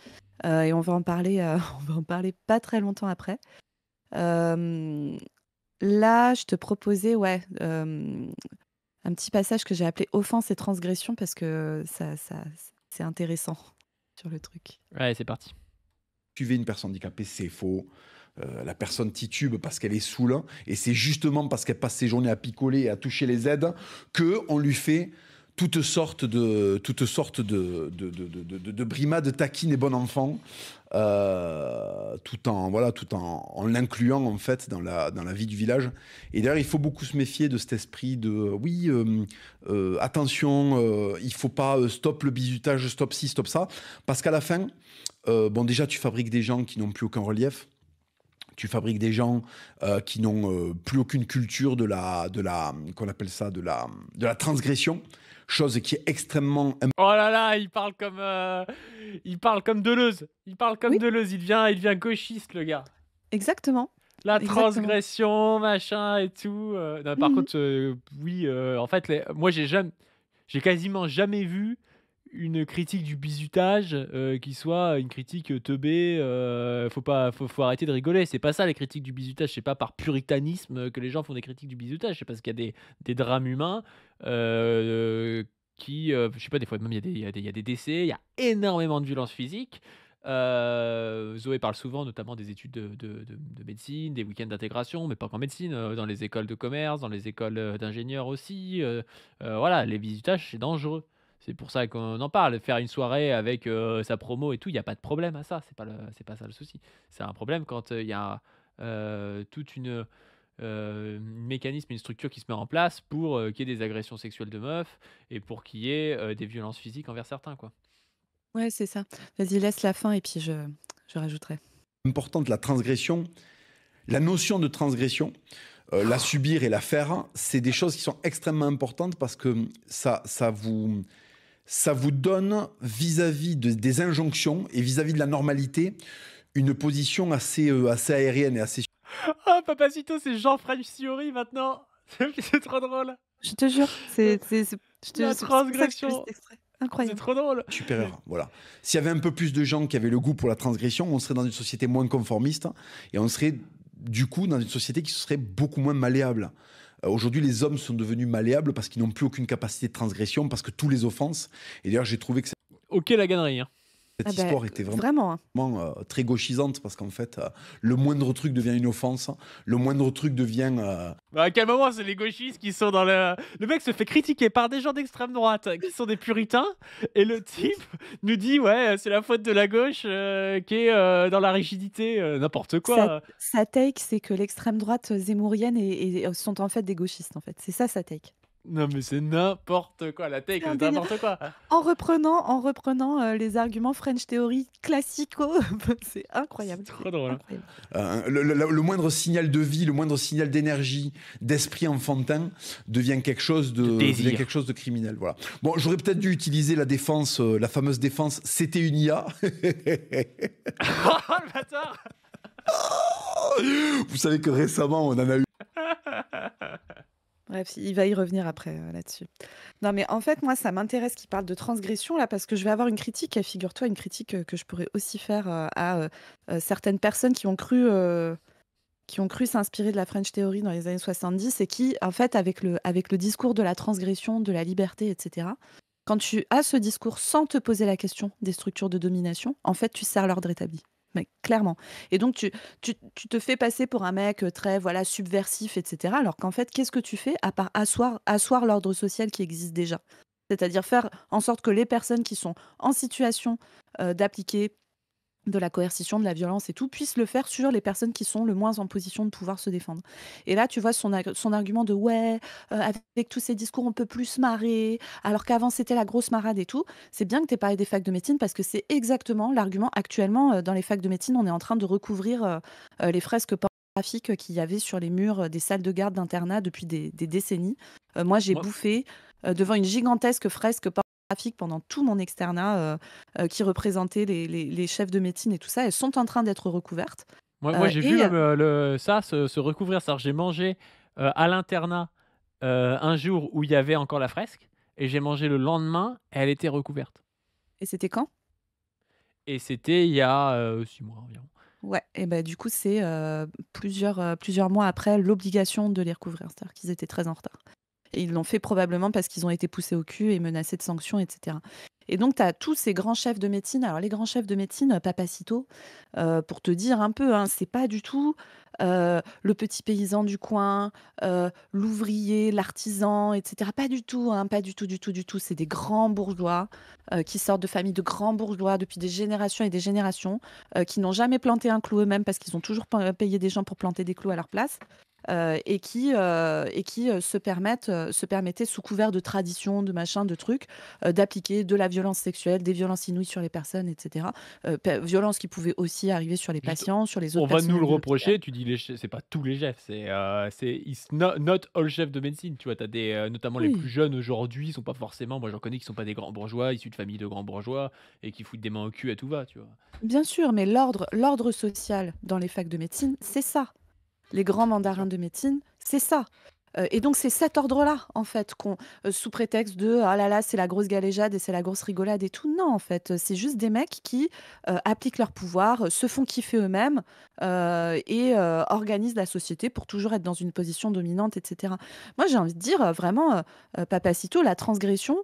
et on va en parler, on va en parler pas très longtemps après. Hem, Là, je te proposais, ouais, un petit passage que j'ai appelé «Offense et transgression» parce que ça c'est intéressant sur le truc. Ouais, c'est parti. Tuer une personne handicapée, c'est faux. La personne titube parce qu'elle est saoule. Et c'est justement parce qu'elle passe ses journées à picoler et à toucher les aides qu'on lui fait toutes sortes de brimades taquines et bon enfant, tout en l'incluant en fait dans la vie du village. Et d'ailleurs, il faut beaucoup se méfier de cet esprit de oui, attention, il faut pas stop le bizutage, stop ci, stop ça, parce qu'à la fin, bon, déjà, tu fabriques des gens qui n'ont plus aucun relief. Tu fabriques des gens qui n'ont plus aucune culture qu'on appelle ça, de la transgression, chose qui est extrêmement Oh là là, il parle comme Deleuze. Il parle comme Oui, Deleuze, il devient gauchiste, le gars. exactement, La exactement. transgression, machin et tout, non, par Mmh. contre, oui, en fait, moi, j'ai quasiment jamais vu une critique du bizutage, qui soit une critique, teubée, faut pas faut arrêter de rigoler. C'est pas ça les critiques du bizutage, c'est pas par puritanisme, que les gens font des critiques du bizutage, c'est parce qu'il y a des drames humains, qui, je sais pas, des fois même il y a des décès, il y a énormément de violences physiques. Zoé parle souvent notamment des études de médecine, des week-ends d'intégration, mais pas qu'en médecine, dans les écoles de commerce, dans les écoles, d'ingénieurs aussi, voilà, les bizutages, c'est dangereux. C'est pour ça qu'on en parle. Faire une soirée avec, sa promo et tout, il y a pas de problème à ça, c'est pas ça le souci. C'est un problème quand, il y a, toute une mécanisme, une structure qui se met en place pour, qu'il y ait des agressions sexuelles de meufs et pour qu'il y ait, des violences physiques envers certains, quoi. Ouais, c'est ça. Vas-y, laisse la fin et puis je rajouterai. Importante, la transgression, la notion de transgression, la subir et la faire, c'est des choses qui sont extrêmement importantes parce que ça vous donne vis-à-vis des injonctions et vis-à-vis de la normalité une position assez aérienne et assez. Ah, Papacito, c'est Jean French Theory maintenant! C'est trop drôle! Je te jure, La c'est pour ça que je te fais transgression, cet extrait. c'est Incroyable. trop drôle! Supérieur, voilà. S'il y avait un peu plus de gens qui avaient le goût pour la transgression, on serait dans une société moins conformiste et on serait du coup dans une société qui serait beaucoup moins malléable. Aujourd'hui, les hommes sont devenus malléables parce qu'ils n'ont plus aucune capacité de transgression, parce que tous les offensent. Et d'ailleurs, j'ai trouvé que OK la gannerie, hein. cette Ah bah, histoire était vraiment, hein. vraiment très gauchisante parce qu'en fait, le moindre truc devient une offense, le moindre truc devient. Bah, à quel moment c'est les gauchistes qui sont dans le mec se fait critiquer par des gens d'extrême droite qui sont des puritains et le type nous dit ouais c'est la faute de la gauche qui est dans la rigidité n'importe quoi. Sa take, c'est que l'extrême droite zemmourienne sont en fait des gauchistes, en fait. C'est ça, sa take. Non mais c'est n'importe quoi la take C'est un c'est délire. n'importe quoi. En reprenant les arguments French Theory classicaux, c'est incroyable. C'est trop drôle. Incroyable. Le moindre signal de vie, le moindre signal d'énergie, d'esprit enfantin devient quelque chose De désir. devient quelque chose de criminel. Voilà. Bon, j'aurais peut-être dû utiliser la défense, la fameuse défense. C'était une IA. Oh le bâtard. Vous savez que récemment, on en a eu. Bref, il va y revenir après là-dessus. Non, mais en fait, moi, ça m'intéresse qu'il parle de transgression là, parce que je vais avoir une critique, et figure-toi, une critique que je pourrais aussi faire à certaines personnes qui ont cru s'inspirer de la French Theory dans les années 70 et qui, en fait, avec le discours de la transgression, de la liberté, etc., quand tu as ce discours sans te poser la question des structures de domination, en fait, tu sers l'ordre établi. Mais clairement. Et donc, tu te fais passer pour un mec très voilà, subversif, etc. Alors qu'en fait, qu'est-ce que tu fais à part asseoir l'ordre social qui existe déjà? C'est-à-dire faire en sorte que les personnes qui sont en situation d'appliquer de la coercition, de la violence et tout, puissent le faire sur les personnes qui sont le moins en position de pouvoir se défendre. Et là, tu vois son argument de ouais, avec tous ces discours, on peut plus se marrer, alors qu'avant c'était la grosse marade et tout. C'est bien que tu aies parlé des facs de médecine parce que c'est exactement l'argument actuellement dans les facs de médecine. On est en train de recouvrir les fresques pornographiques qu'il y avait sur les murs des salles de garde d'internat depuis des décennies. Moi, j'ai Moi- bouffé devant une gigantesque fresque pornographique pendant tout mon externat qui représentait les chefs de médecine et tout ça. Elles sont en train d'être recouvertes. Moi j'ai Et vu même ça se recouvrir. C'est-à-dire, j'ai mangé à l'internat un jour où il y avait encore la fresque et j'ai mangé le lendemain et elle était recouverte. et c'était quand? Et c'était il y a 6 mois environ. Ouais, et ben du coup, c'est plusieurs mois après l'obligation de les recouvrir. C'est-à-dire qu'ils étaient très en retard. Et ils l'ont fait probablement parce qu'ils ont été poussés au cul et menacés de sanctions, etc. Et donc, tu as tous ces grands chefs de médecine. Alors, les grands chefs de médecine, Papacito, pour te dire un peu, hein, c'est pas du tout le petit paysan du coin, l'ouvrier, l'artisan, etc. Pas du tout, hein, pas du tout, du tout, du tout. C'est des grands bourgeois qui sortent de familles de grands bourgeois depuis des générations et des générations, qui n'ont jamais planté un clou eux-mêmes parce qu'ils ont toujours payé des gens pour planter des clous à leur place. Et qui se permettaient, sous couvert de tradition, de machin, de trucs, d'appliquer de la violence sexuelle, des violences inouïes sur les personnes, etc. Violences qui pouvaient aussi arriver sur les patients, sur les autres On va personnels nous le de l'hôpital. reprocher, tu dis c'est pas tous les chefs, c'est it's not all chefs de médecine, tu vois, t'as des notamment les Oui. plus jeunes aujourd'hui, ils sont pas forcément, moi j'en connais qui sont pas des grands bourgeois, issus de familles de grands bourgeois et qui foutent des mains au cul à tout va, tu vois. Bien sûr, mais l'ordre social dans les facs de médecine, c'est ça. Les grands mandarins de médecine, c'est ça. Et donc, c'est cet ordre-là, en fait, sous prétexte de ah là là, c'est la grosse galéjade et c'est la grosse rigolade et tout. Non, en fait, c'est juste des mecs qui appliquent leur pouvoir, se font kiffer eux-mêmes et organisent la société pour toujours être dans une position dominante, etc. Moi, j'ai envie de dire vraiment, Papacito, la transgression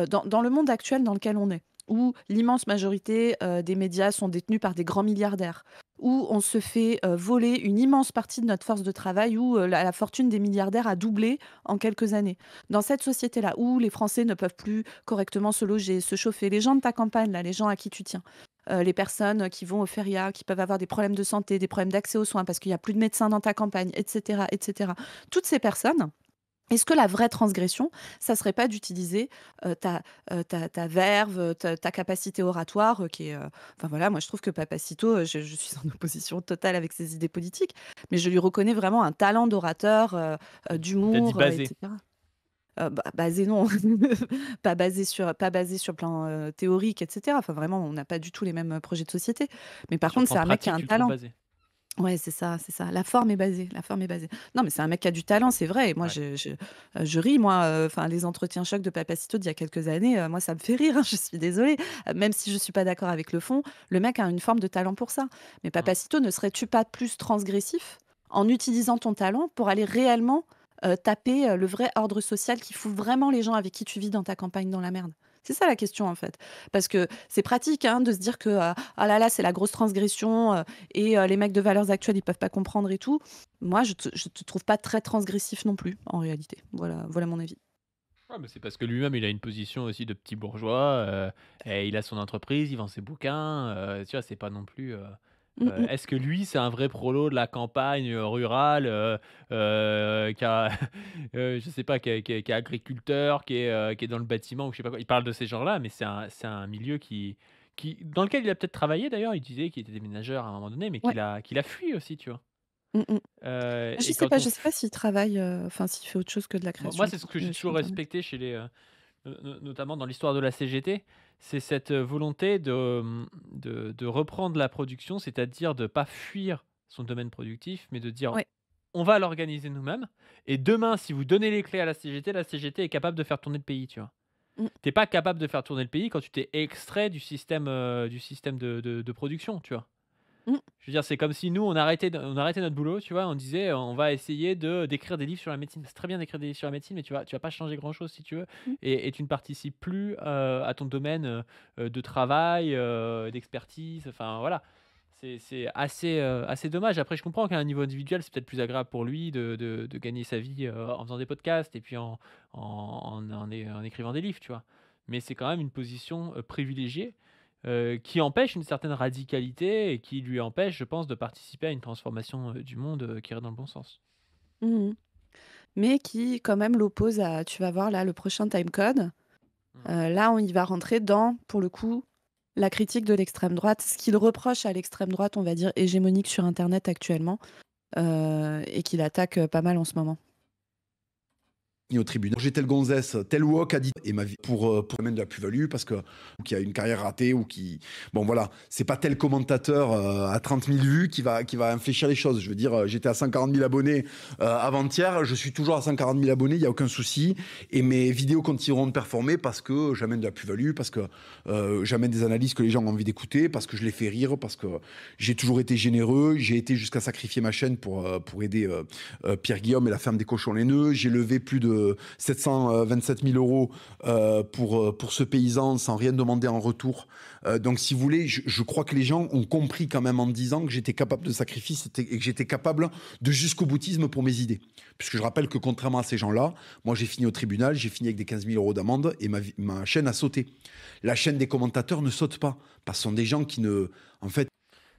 dans le monde actuel dans lequel on est. où l'immense majorité des médias sont détenus par des grands milliardaires, où on se fait voler une immense partie de notre force de travail, où la fortune des milliardaires a doublé en quelques années. Dans cette société-là, où les Français ne peuvent plus correctement se loger, se chauffer, les gens de ta campagne, là, les gens à qui tu tiens, les personnes qui vont aux férias, qui peuvent avoir des problèmes de santé, des problèmes d'accès aux soins parce qu'il n'y a plus de médecins dans ta campagne, etc., etc. Toutes ces personnes, est-ce que la vraie transgression, ça serait pas d'utiliser ta verve, ta capacité oratoire, qui est, enfin voilà, moi je trouve que Papacito, je suis en opposition totale avec ses idées politiques, mais je lui reconnais vraiment un talent d'orateur, Tu as dit d'humour, basé. etc. Basé non, pas basé sur le plan, théorique et cetera. Enfin vraiment, on n'a pas du tout les mêmes, projets de société. Mais par Sur le contre, plan c'est un mec qui a pratique, un tu le trouves talent. basé. Ouais, c'est ça, c'est ça. La forme est basée, la forme est basée. Non, mais c'est un mec qui a du talent, c'est vrai. Et moi, Ouais. je ris, moi. Enfin, les entretiens chocs de Papacito d'il y a quelques années, moi, ça me fait rire, hein, je suis désolée. Même si je suis pas d'accord avec le fond, le mec a une forme de talent pour ça. Mais Mm. Papacito, ne serais-tu pas plus transgressif en utilisant ton talent pour aller réellement taper le vrai ordre social qui fout vraiment les gens avec qui tu vis dans ta campagne dans la merde? C'est ça la question, en fait. Parce que c'est pratique hein, de se dire que ah là là, c'est la grosse transgression. Et les mecs de Valeurs Actuelles, ils peuvent pas comprendre et tout. Moi, je te trouve pas très transgressif non plus, en réalité. Voilà mon avis. Ouais, mais c'est parce que lui-même, il a une position aussi de petit bourgeois, et il a son entreprise, il vend ses bouquins, tu vois? C'est pas non plus, Mmh mh. est-ce que lui, c'est un vrai prolo de la campagne, rurale, qui a je sais pas, qui est agriculteur, qui est dans le bâtiment ou je sais pas quoi? Il parle de ces gens-là, mais c'est un milieu dans lequel il a peut-être travaillé d'ailleurs. Il disait qu'il était déménageur à un moment donné, mais Ouais. qu'il a fui aussi, tu vois? Mmh mh. Je Et sais pas quand on je sais pas s'il travaille, enfin s'il fait autre chose que de la moi, création de c'est ce que j'ai contenu sur toujours internet. respecté chez les, notamment dans l'histoire de la CGT, c'est cette, volonté de reprendre la production, c'est-à-dire de pas fuir son domaine productif, mais de dire: Ouais. «On va l'organiser nous-mêmes et demain, si vous donnez les clés à la CGT est capable de faire tourner le pays», tu vois? Mmh. Tu es pas capable de faire tourner le pays quand tu t'es extrait du système de production, tu vois? Mmh. Je veux dire, c'est comme si nous, on arrêtait notre boulot, tu vois? On disait: «On va essayer d'écrire des livres sur la médecine». C'est très bien d'écrire des livres sur la médecine, mais tu vas pas changer grand-chose si tu veux Mmh. et tu ne participes plus, à ton domaine, de travail, d'expertise, enfin voilà. C'est assez dommage. Après, je comprends qu'à un niveau individuel, c'est peut-être plus agréable pour lui de gagner sa vie, en faisant des podcasts et puis en écrivant des livres, tu vois? Mais c'est quand même une position, privilégiée, qui empêche une certaine radicalité et qui lui empêche, je pense, de participer à une transformation, du monde, qui irait dans le bon sens. Mmh mh. Mais qui quand même l'oppose à tu vas voir là, le prochain timecode, Mmh. là on y va rentrer dans, pour le coup, la critique de l'extrême droite. Ce qu'il reproche à l'extrême droite, on va dire hégémonique sur internet actuellement, et qu'il attaque, pas mal en ce moment. Au tribunal. J'ai tel gonzesse, tel wok a dit et ma vie pour amène de la plus-value parce que ou qui a une carrière ratée ou qui bon voilà, c'est pas tel commentateur à 30 000 vues qui va infléchir les choses. Je veux dire, j'étais à 140 000 abonnés avant-hier, je suis toujours à 140 000 abonnés, il y a aucun souci et mes vidéos continueront de performer parce que j'amène de la plus-value, parce que j'amène des analyses que les gens ont envie d'écouter, parce que je les fais rire, parce que j'ai toujours été généreux, j'ai été jusqu'à sacrifier ma chaîne pour aider Pierre Guillaume et la ferme des cochons laineux. J'ai levé plus de 727 000 euros pour ce paysan sans rien demander en retour. Donc, si vous voulez, je crois que les gens ont compris quand même en 10 ans que j'étais capable de sacrifice et que j'étais capable de jusqu'au boutisme pour mes idées. Puisque je rappelle que contrairement à ces gens-là, moi j'ai fini au tribunal, j'ai fini avec des 15 000 euros d'amende et ma chaîne a sauté. La chaîne des commentateurs ne saute pas parce que ce sont des gens qui ne... En fait,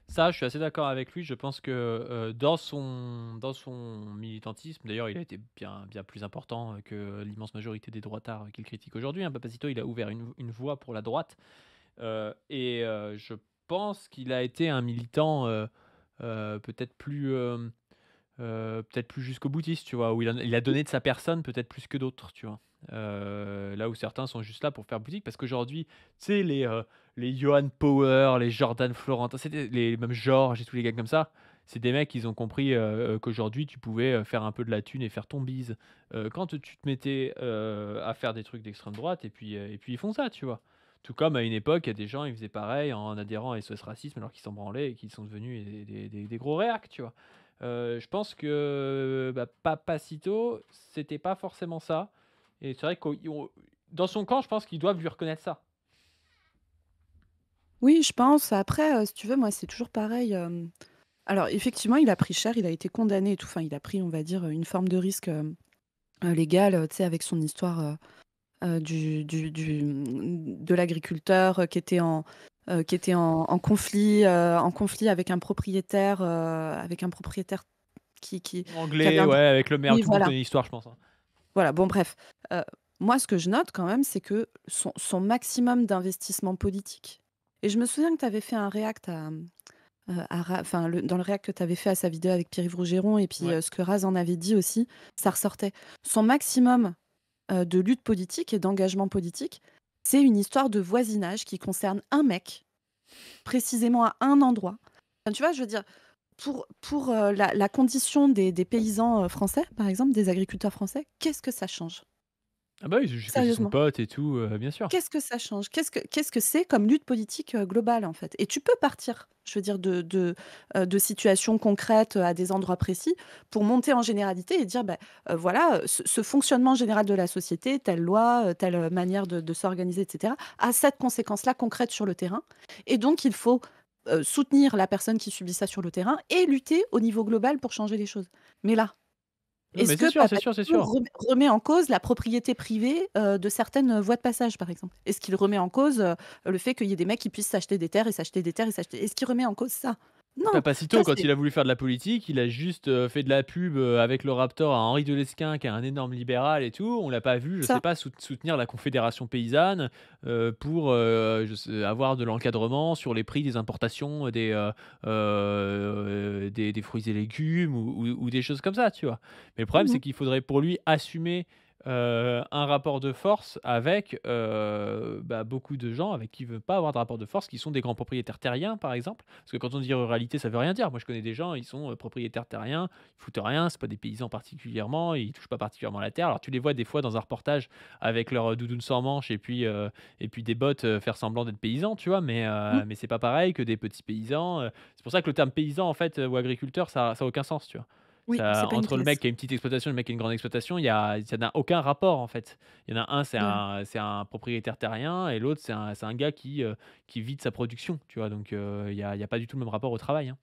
Ça, je suis assez d'accord avec lui. Je pense que, dans son militantisme, d'ailleurs, il a été bien bien plus important, que l'immense majorité des droitards, qu'il critique aujourd'hui, hein. Papacito, il a ouvert une voie pour la droite, je pense qu'il a été un militant, peut-être plus, peut-être plus jusqu'au boutiste, tu vois? Où il a donné de sa personne peut-être plus que d'autres, tu vois? Là où certains sont juste là pour faire boutique parce qu'aujourd'hui, tu sais les Johan Power, les Jordan Florentin, c'était les même Georges et tous les gars comme ça, c'est des mecs, ils ont compris, qu'aujourd'hui tu pouvais, faire un peu de la thune et faire ton bise, quand tu te mettais, à faire des trucs d'extrême droite et puis ils font ça, tu vois? Tout comme à une époque, il y a des gens, ils faisaient pareil en adhérant à SOS Racisme alors qu'ils s'en branlaient et qu'ils sont devenus des gros réacs, tu vois? Je pense que, bah, Papacito, c'était pas forcément ça et c'est vrai qu'au dans son camp, je pense qu'ils doivent lui reconnaître ça. Oui, je pense. Après, si tu veux, moi, c'est toujours pareil. Alors, effectivement, il a pris cher, il a été condamné et tout. Enfin, il a pris, on va dire, une forme de risque légal, tu sais, avec son histoire de l'agriculteur qui était en conflit avec un propriétaire qui avait Anglais, un ouais, droit. avec le maire, Oui, tout le monde voilà. connaît l'histoire, je pense, hein. Voilà, bon, bref. Moi, ce que je note quand même, c'est que son maximum d'investissement politique. Et je me souviens que tu avais fait un react enfin, dans le react que tu avais fait à sa vidéo avec Pierre-Yves Rougeron, et puis Ouais. ce que Raz en avait dit aussi, ça ressortait. Son maximum de lutte politique et d'engagement politique, c'est une histoire de voisinage qui concerne un mec, précisément à un endroit. Enfin, tu vois, je veux dire, pour la condition des paysans français, par exemple, des agriculteurs français, qu'est-ce que ça change? Ah bah oui, jusque c'est son Sérieusement. pote et tout, bien sûr. Qu'est-ce que ça change? Qu'est-ce que c'est comme lutte politique, globale, en fait? Et tu peux partir, je veux dire, de situations concrètes, à des endroits précis, pour monter en généralité et dire: voilà, ce fonctionnement général de la société, telle loi, telle, manière de s'organiser et cetera, a cette conséquence-là concrète sur le terrain, et donc il faut, soutenir la personne qui subit ça sur le terrain et lutter au niveau global pour changer les choses. Mais là, Non, est-ce mais c'est que sûr, c'est sûr, c'est Papacito sûr. remet en cause la propriété privée, de certaines, voies de passage, par exemple? Est-ce qu'il remet en cause, le fait qu'il y ait des mecs qui puissent s'acheter des terres et s'acheter des terres et s'acheter, est-ce qu'il remet en cause ça? Non, ça Papacito, quand c'est il a voulu faire de la politique, il a juste, fait de la pub, avec le Raptor à Henri Delesquin, qui est un énorme libéral et tout. On l'a pas vu, je sais ça. pas, soutenir la Confédération paysanne, pour, je sais avoir de l'encadrement sur les prix des importations des fruits et légumes ou des choses comme ça, tu vois? Mais le problème, Mmh. c'est qu'il faudrait pour lui assumer, un rapport de force avec, beaucoup de gens avec qui il veut pas avoir de rapport de force, qui sont des grands propriétaires terriens, par exemple. Parce que quand on dit ruralité, ça veut rien dire. Moi, je connais des gens, ils sont, propriétaires terriens, ils foutent rien, c'est pas des paysans particulièrement, ils touchent pas particulièrement la terre. Alors tu les vois des fois dans un reportage avec leur, doudoune sans manches et puis des bottes, faire semblant d'être paysans, tu vois? Mmh. Mais c'est pas pareil que des petits paysans, c'est pour ça que le terme paysan, en fait, ou agriculteur, ça a aucun sens, tu vois? Oui, c'est Ça pas une entre le mec classe. qui a une petite exploitation et le mec qui a une grande exploitation, ça n'a aucun rapport, en fait. Il y en a un, Ouais. c'est un propriétaire terrien et l'autre, c'est un gars qui vit de sa production, tu vois? Donc il y a pas du tout le même rapport au travail, hein.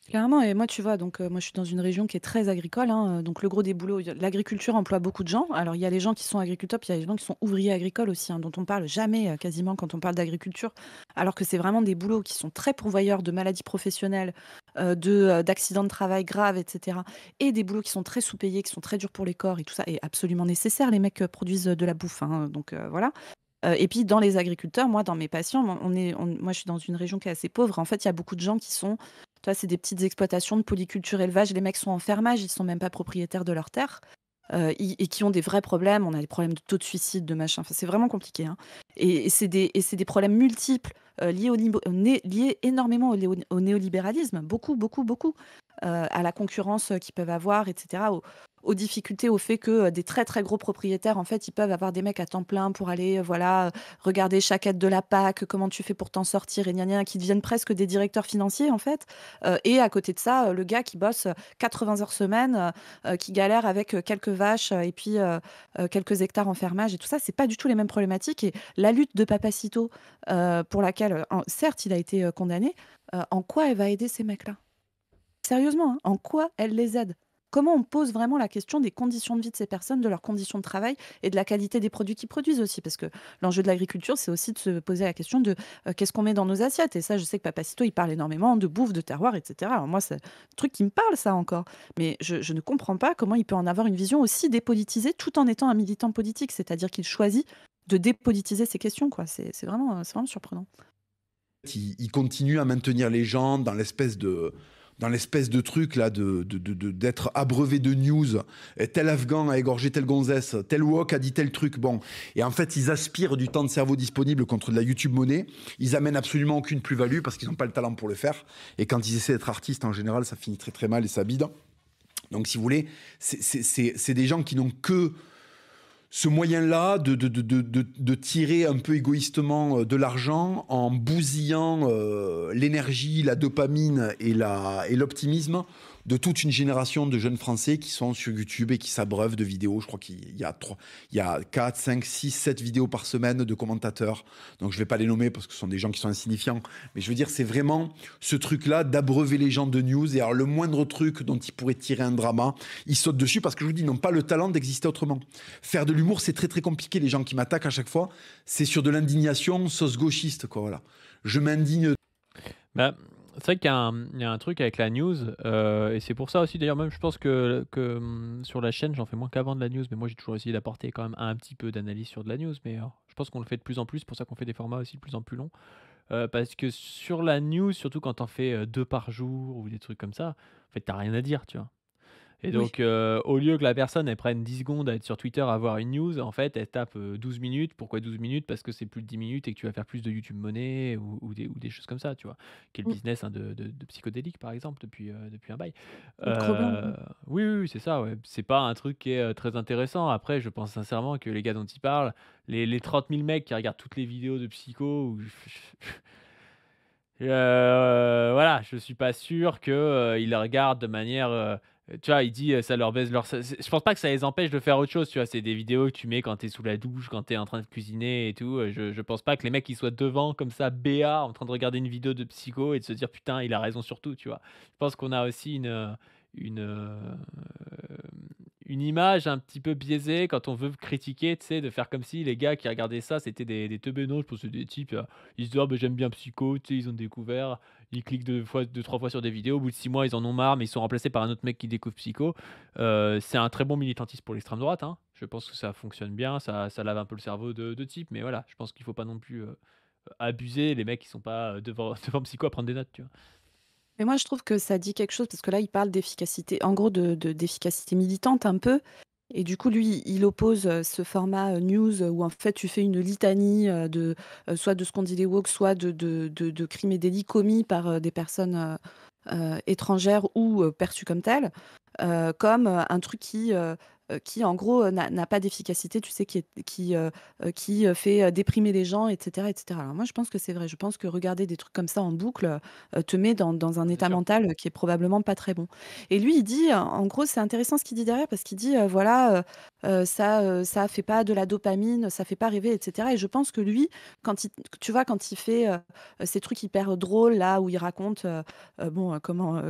Clairement, et moi, tu vois, donc moi, je suis dans une région qui est très agricole, hein, donc le gros des boulots, l'agriculture emploie beaucoup de gens. Alors, il y a les gens qui sont agriculteurs, puis il y a les gens qui sont ouvriers agricoles aussi, hein, dont on parle jamais, quasiment, quand on parle d'agriculture, alors que c'est vraiment des boulots qui sont très pourvoyeurs de maladies professionnelles, d'accidents de travail graves, et cetera, et des boulots qui sont très sous-payés, qui sont très durs pour les corps et tout ça, et absolument nécessaire. Les mecs, produisent, de la bouffe, hein, donc voilà. Et puis dans les agriculteurs, moi, dans mes patients, moi, je suis dans une région qui est assez pauvre. En fait, il y a beaucoup de gens qui sont, tu vois, c'est des petites exploitations de polyculture élevage. Les mecs sont en fermage, ils sont même pas propriétaires de leurs terres, et qui ont des vrais problèmes. On a des problèmes de taux de suicide, de machin. Enfin, c'est vraiment compliqué, hein. Et c'est des problèmes multiples, liés énormément au néolibéralisme, beaucoup, beaucoup, beaucoup, à la concurrence, qu'ils peuvent avoir, etc., aux difficultés, au fait que des très très gros propriétaires, en fait, ils peuvent avoir des mecs à temps plein pour aller, voilà, regarder chaque aide de la PAC, comment tu fais pour t'en sortir, et gna gna, qui deviennent presque des directeurs financiers, en fait. Et à côté de ça, le gars qui bosse 80 heures semaine, qui galère avec quelques vaches, et puis quelques hectares en fermage et tout ça, c'est pas du tout les mêmes problématiques. Et la lutte de Papacito, pour laquelle, certes, il a été condamné, en quoi elle va aider ces mecs-là? Sérieusement, hein, en quoi elle les aide? Comment on pose vraiment la question des conditions de vie de ces personnes, de leurs conditions de travail et de la qualité des produits qu'ils produisent aussi? Parce que l'enjeu de l'agriculture, c'est aussi de se poser la question de qu'est-ce qu'on met dans nos assiettes? Et ça, je sais que Papacito, il parle énormément de bouffe, de terroir, etc. Alors moi, c'est un truc qui me parle, ça encore. Mais je ne comprends pas comment il peut en avoir une vision aussi dépolitisée tout en étant un militant politique. C'est-à-dire qu'il choisit de dépolitiser ces questions, quoi. C'est vraiment surprenant. Il continue à maintenir les gens dans l'espèce de truc là d'être abreuvé de news. Et tel Afghan a égorgé telle gonzesse, tel wok a dit tel truc. Bon, et en fait, ils aspirent du temps de cerveau disponible contre de la YouTube monnaie. Ils amènent absolument aucune plus-value parce qu'ils n'ont pas le talent pour le faire. Et quand ils essaient d'être artistes, en général, ça finit très très mal et ça bide. Donc, si vous voulez, c'est des gens qui n'ont que ce moyen-là de tirer un peu égoïstement de l'argent en bousillant l'énergie, la dopamine et l'optimisme de toute une génération de jeunes Français qui sont sur YouTube et qui s'abreuvent de vidéos. Je crois qu'il y a 4, 5, 6, 7 vidéos par semaine de commentateurs. Donc je vais pas les nommer parce que ce sont des gens qui sont insignifiants. Mais je veux dire, c'est vraiment ce truc-là d'abreuver les gens de news. Et alors le moindre truc dont ils pourraient tirer un drama, ils sautent dessus parce que je vous dis, ils n'ont pas le talent d'exister autrement. Faire de l'humour, c'est très très compliqué. Les gens qui m'attaquent à chaque fois, c'est sur de l'indignation sauce gauchiste, quoi. Voilà. Je m'indigne. Bah, c'est vrai qu'il y a un truc avec la news, et c'est pour ça aussi d'ailleurs même je pense que sur la chaîne j'en fais moins qu'avant de la news, mais moi j'ai toujours essayé d'apporter quand même un petit peu d'analyse sur de la news, mais je pense qu'on le fait de plus en plus, c'est pour ça qu'on fait des formats aussi de plus en plus longs. Parce que sur la news, surtout quand t'en fais 2 par jour ou des trucs comme ça, en fait, t'as rien à dire, tu vois? Et Oui. donc, au lieu que la personne, elle prenne 10 secondes à être sur Twitter à voir une news, en fait, elle tape 12 minutes. Pourquoi 12 minutes? Parce que c'est plus de 10 minutes et que tu vas faire plus de YouTube Money ou des choses comme ça, tu vois? Qui est le Mmh. business hein, de Psychodélique, par exemple, depuis un bail. Ou de Grosblanc. Oui, oui, oui, c'est ça, ouais. C'est pas un truc qui est très intéressant. Après, je pense sincèrement que les gars dont il parle, les 30 000 mecs qui regardent toutes les vidéos de Psycho, voilà, je suis pas sûr que, ils le regardent de manière, tu vois? Il dit, ça leur baise leur je pense pas que ça les empêche de faire autre chose, tu vois? C'est des vidéos que tu mets quand tu es sous la douche, quand tu es en train de cuisiner et tout, je pense pas que les mecs, ils soient devant comme ça, béats, en train de regarder une vidéo de Psycho et de se dire: «Putain, il a raison sur tout», tu vois? Je pense qu'on a aussi une, une image un petit peu biaisée quand on veut critiquer, tu sais? De faire comme si les gars qui regardaient ça, c'était des teubénos. Je pense que c'est des types, ils se disent: «Ah, bah, j'aime bien Psycho», tu sais? Ils ont découvert, ils cliquent 2 3 fois sur des vidéos. Au bout de 6 mois, ils en ont marre, mais ils sont remplacés par un autre mec qui découvre Psycho. C'est un très bon militantisme pour l'extrême droite, hein. Je pense que ça fonctionne bien, ça lave un peu le cerveau de types, mais voilà, je pense qu'il faut pas non plus, abuser. Les mecs, ils sont pas, devant devant Psycho à prendre des notes, tu vois? Mais moi, je trouve que ça dit quelque chose parce que là, il parle d'efficacité, en gros, d'efficacité militante un peu. Et du coup, lui, il oppose ce format news où en fait, tu fais une litanie soit de ce qu'on dit les woke, soit de crimes et délits commis par des personnes étrangères ou perçues comme telles, comme un truc qui, en gros, n'a pas d'efficacité, tu sais, qui fait déprimer les gens, etc., etc. Alors moi, je pense que c'est vrai. Je pense que regarder des trucs comme ça en boucle te met dans un C'est état sûr. mental qui est probablement pas très bon. Et lui, il dit, en gros, c'est intéressant ce qu'il dit derrière parce qu'il dit, voilà, ça fait pas de la dopamine, ça fait pas rêver, etc. Et je pense que lui, tu vois, quand il fait ces trucs hyper drôles là où il raconte, bon, comment,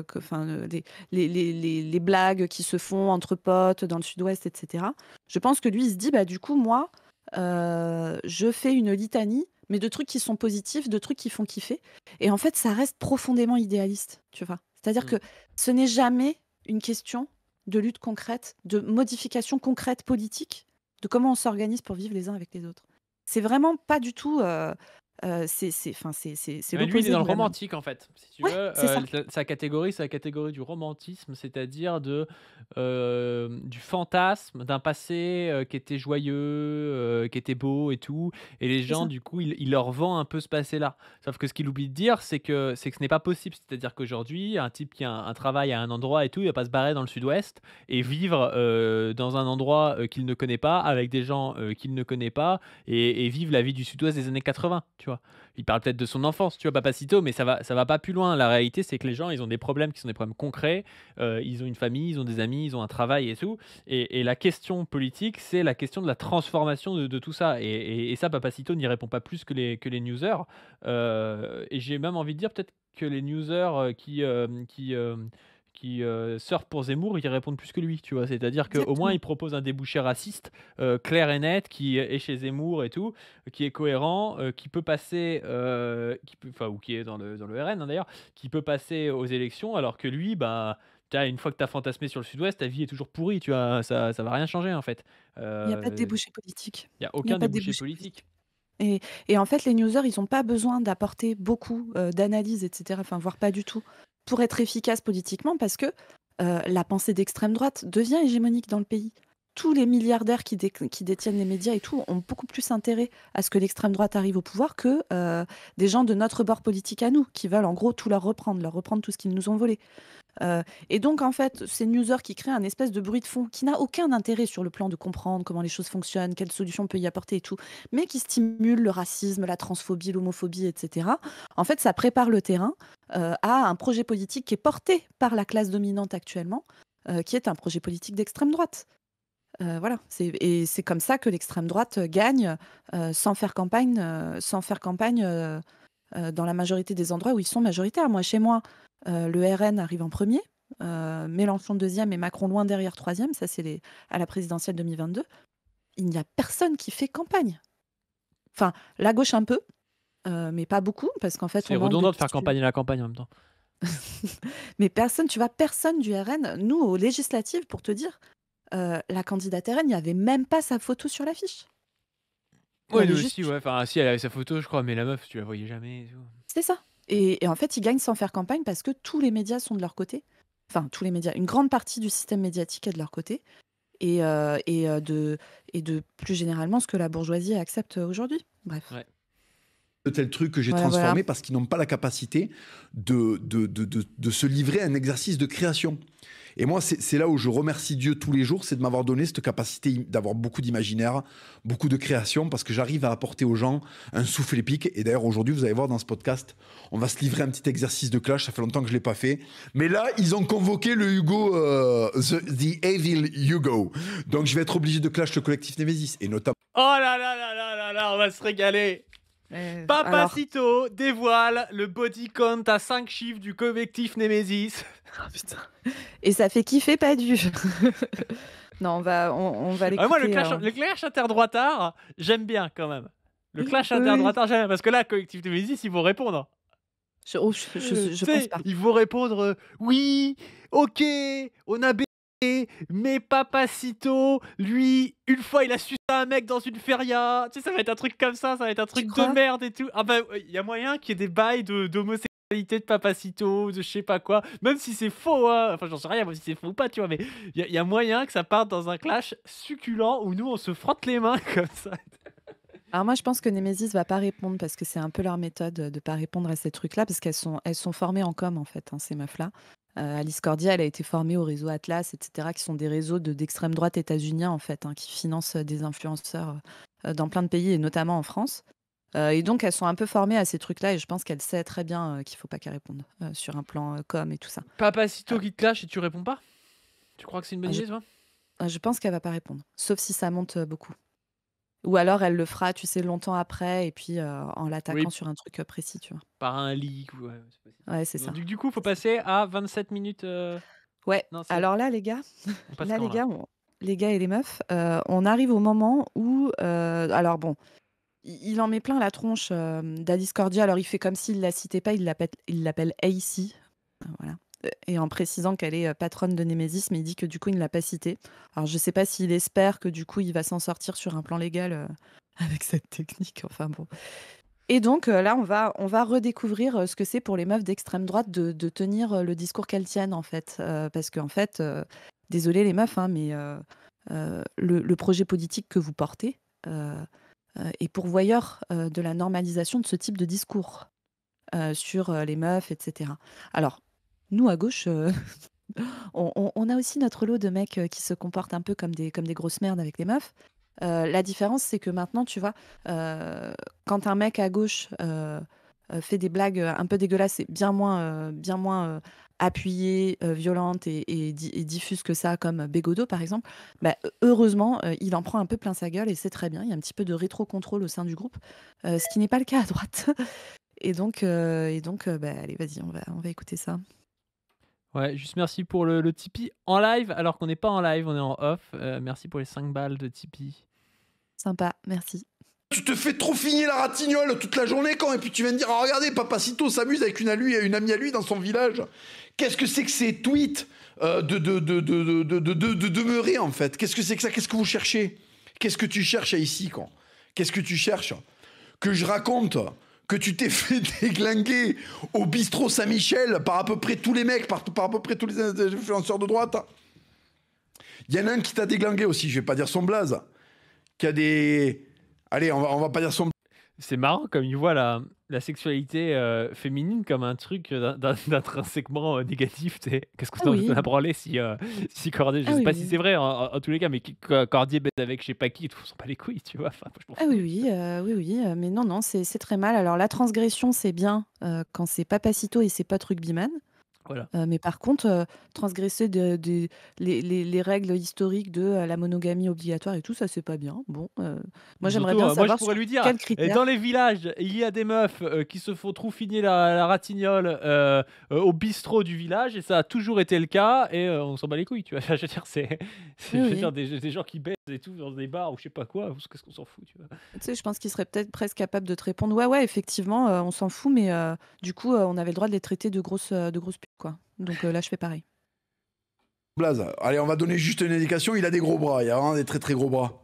les blagues qui se font entre potes dans le sud-ouest, etc. Je pense que lui, il se dit, bah, du coup, moi, je fais une litanie, mais de trucs qui sont positifs, de trucs qui font kiffer. Et en fait, ça reste profondément idéaliste, tu vois. C'est-à-dire Mmh. que ce n'est jamais une question de lutte concrète, de modification concrète politique, de comment on s'organise pour vivre les uns avec les autres. C'est vraiment pas du tout. C'est Mais lui, il est l'opposé dans le de la. romantique, en fait. Si tu Ouais, veux, c'est ça. sa catégorie, c'est la catégorie du romantisme, c'est-à-dire du fantasme d'un passé, qui était joyeux, qui était beau et tout, et les C'est gens, ça. du coup, il leur vend un peu ce passé-là. Sauf que ce qu'il oublie de dire, c'est que ce n'est pas possible. C'est-à-dire qu'aujourd'hui, un type qui a un travail à un endroit et tout, il va pas se barrer dans le sud-ouest et vivre, dans un endroit, qu'il ne connaît pas, avec des gens, qu'il ne connaît pas et vivre la vie du sud-ouest des années 80, tu vois? Il parle peut-être de son enfance, tu vois, Papacito, mais ça va pas plus loin. La réalité, c'est que les gens, ils ont des problèmes qui sont des problèmes concrets. Ils ont une famille, ils ont des amis, ils ont un travail et tout. Et la question politique, c'est la question de la transformation de tout ça. Et ça, Papacito n'y répond pas plus que les newsers. Et j'ai même envie de dire peut-être que les newsers qui surfent pour Zemmour, ils répondent plus que lui, tu vois. C'est-à-dire qu'au moins, Exactement. il propose un débouché raciste, clair et net, qui est chez Zemmour et tout, qui est cohérent, qui peut passer, ou qui est dans le RN, hein, d'ailleurs, qui peut passer aux élections, alors que lui, bah, une fois que tu as fantasmé sur le Sud-Ouest, ta vie est toujours pourrie, tu vois? Ça va rien changer, en fait. Il y a pas de Il débouché politique. y a Il y a aucun pas de débouché débouché politique. politique. Et en fait, les newsers, ils ont pas besoin d'apporter beaucoup, d'analyse et cetera, enfin, voire pas du tout, pour être efficaces politiquement parce que, la pensée d'extrême droite devient hégémonique dans le pays. Tous les milliardaires qui détiennent les médias et tout ont beaucoup plus intérêt à ce que l'extrême droite arrive au pouvoir que, des gens de notre bord politique à nous, qui veulent en gros tout leur reprendre tout ce qu'ils nous ont volé. Et donc, en fait, ces newsers qui créent un espèce de bruit de fond qui n'a aucun intérêt sur le plan de comprendre comment les choses fonctionnent, quelles solutions on peut y apporter et tout, mais qui stimule le racisme, la transphobie, l'homophobie, etc. En fait, ça prépare le terrain à un projet politique qui est porté par la classe dominante actuellement, qui est un projet politique d'extrême droite. Voilà, et c'est comme ça que l'extrême droite gagne sans faire campagne, dans la majorité des endroits où ils sont majoritaires. Moi, chez moi, le RN arrive en premier, Mélenchon deuxième et Macron loin derrière troisième. Ça, c'est à la présidentielle 2022. Il n'y a personne qui fait campagne. Enfin, la gauche un peu, mais pas beaucoup, parce qu'en fait, C'est on manque redondant de de faire campagne à la campagne en même temps. Mais personne, tu vois, personne du RN. Nous, aux législatives, pour te dire, la candidate RN, il n'y avait même pas sa photo sur l'affiche. Ouais, Elle est nous juste... aussi, ouais. Enfin, si, elle avait sa photo, je crois, mais la meuf, tu la voyais jamais. Et tout. C'est ça. Et en fait, ils gagnent sans faire campagne parce que tous les médias sont de leur côté. Enfin, tous les médias. Une grande partie du système médiatique est de leur côté. Et de plus généralement ce que la bourgeoisie accepte aujourd'hui. Bref. Ouais. De tels trucs que j'ai Voilà, transformés voilà. parce qu'ils n'ont pas la capacité de se livrer à un exercice de création. Et moi, c'est là où je remercie Dieu tous les jours, c'est de m'avoir donné cette capacité d'avoir beaucoup d'imaginaire, beaucoup de création, parce que j'arrive à apporter aux gens un souffle épique. Et d'ailleurs, aujourd'hui, vous allez voir dans ce podcast, on va se livrer un petit exercice de clash. Ça fait longtemps que je ne l'ai pas fait. Mais là, ils ont convoqué le Hugo, the Evil Hugo. Donc, je vais être obligé de clash le collectif Nemesis. Et notamment... Oh là là là là là là, on va se régaler. Alors, Papacito dévoile le body count à 5 chiffres du collectif Nemesis. oh, putain. Et ça fait kiffer pas du. Non, on va l'écouter. Moi, le clash interdroitard, j'aime bien quand même. Le clash interdroitard, j'aime bien. Parce que là, collectif Nemesis, ils vont répondre. Je pense pas. Ils vont répondre oui, ok, on a mais Papacito, lui, une fois, il a sucé un mec dans une feria. Tu sais, ça va être un truc comme ça va être un truc de merde et tout. Ah bah, il y a moyen qu'il y ait des bails d'homosexualité de Papacito, de je sais pas quoi. Même si c'est faux, hein. Enfin, j'en sais rien, même si c'est faux ou pas, tu vois. Mais il y a moyen que ça parte dans un clash succulent où nous, on se frotte les mains comme ça. Alors moi, je pense que Nemesis va pas répondre parce que c'est un peu leur méthode de pas répondre à ces trucs-là parce elles sont formées en com, en fait, hein, ces meufs-là. Alice Cordia, elle a été formée au réseau Atlas, etc., qui sont des réseaux d'extrême droite états-uniens, en fait, hein, qui financent des influenceurs dans plein de pays, et notamment en France. Et donc, elles sont un peu formées à ces trucs-là, et je pense qu'elle sait très bien qu'il faut pas qu'elle réponde sur un plan com et tout ça. Papacito qui te clash et tu réponds pas? Tu crois que c'est une bonne idée, toi? Je pense qu'elle va pas répondre, sauf si ça monte beaucoup. Ou alors, elle le fera, tu sais, longtemps après, et puis en l'attaquant sur un truc précis, tu vois. Par un leak, ouais, c'est possible. Ouais, c'est ça. Du coup, il faut passer à 27 minutes. Ouais, non, alors là, les gars, là, les gars et les meufs, on arrive au moment où... alors bon, il en met plein la tronche d'Alice Cordia. Alors, il fait comme s'il la citait pas, il l'appelle AC. Voilà. Et en précisant qu'elle est patronne de Nemesis, mais il dit que du coup, il ne l'a pas citée. Alors, je sais pas s'il espère que du coup, il va s'en sortir sur un plan légal avec cette technique. Enfin bon. Et donc là, on va redécouvrir ce que c'est pour les meufs d'extrême droite de tenir le discours qu'elles tiennent, en fait. Parce qu'en fait, désolé les meufs, hein, mais le projet politique que vous portez est pourvoyeur de la normalisation de ce type de discours sur les meufs, etc. Alors, nous, à gauche, on a aussi notre lot de mecs qui se comportent un peu comme des grosses merdes avec les meufs. La différence, c'est que maintenant, tu vois, quand un mec à gauche fait des blagues un peu dégueulasses et bien moins appuyées, violentes et diffuses que ça, comme Bégodeau, par exemple, bah, heureusement, il en prend un peu plein sa gueule et c'est très bien. Il y a un petit peu de rétro-contrôle au sein du groupe, ce qui n'est pas le cas à droite. Et donc, bah, allez, vas-y, on va écouter ça. Ouais, juste merci pour le Tipeee en live, alors qu'on n'est pas en live, on est en off. Merci pour les 5 balles de Tipeee. Sympa, merci. Tu te fais trop finir la ratignole toute la journée quand, et puis tu viens de dire oh, regardez, Papacito s'amuse avec une amie à lui dans son village. Qu'est-ce que c'est que ces tweets de demeurer en fait? Qu'est-ce que c'est que ça? Qu'est-ce que vous cherchez? Qu'est-ce que tu cherches ici quand? Qu'est-ce que tu cherches? Que je raconte que tu t'es fait déglinguer au bistrot Saint-Michel par à peu près tous les mecs, par à peu près tous les influenceurs de droite. Il y en a un qui t'a déglingué aussi, je vais pas dire son blaze, qui a des... Allez, on va pas dire son... C'est marrant comme il voit la sexualité, féminine comme un truc, d'intrinsèquement, négatif, tu sais? Qu'est-ce qu'on Ah s'en oui, a branlé si, si Corday je ah sais oui, pas oui, si c'est oui. vrai en tous les cas, mais Cordier baise avec je sais pas qui et tout, on s'en bat les couilles, tu vois? Enfin, moi je m'en Ah oui, fous. oui, oui, oui, mais non, non, c'est très mal. Alors la transgression, c'est bien, quand c'est Papacito et c'est pas Rugbyman. Voilà. Mais par contre, transgresser les règles historiques de, la monogamie obligatoire et tout, ça, c'est pas bien. Bon, moi, j'aimerais Surtout, bien moi je savoir pourrais sur lui dire: quels Dans critères. les villages, il y a des meufs, qui se font troufiner la ratignole, au bistrot du village et ça a toujours été le cas et on s'en bat les couilles», tu vois? Je veux dire, Oui, je veux dire oui. des gens qui baisent et tout dans des bars ou je sais pas quoi, qu'est-ce qu'on s'en fout, tu vois? Tu sais, je pense qu'ils seraient peut-être presque capables de te répondre: «Ouais, ouais, effectivement, on s'en fout, mais du coup, on avait le droit de les traiter de grosses putes, quoi. Donc là, je fais pareil». Blaze. Allez, on va donner juste une indication. Il a des gros bras. Il a vraiment des très très gros bras.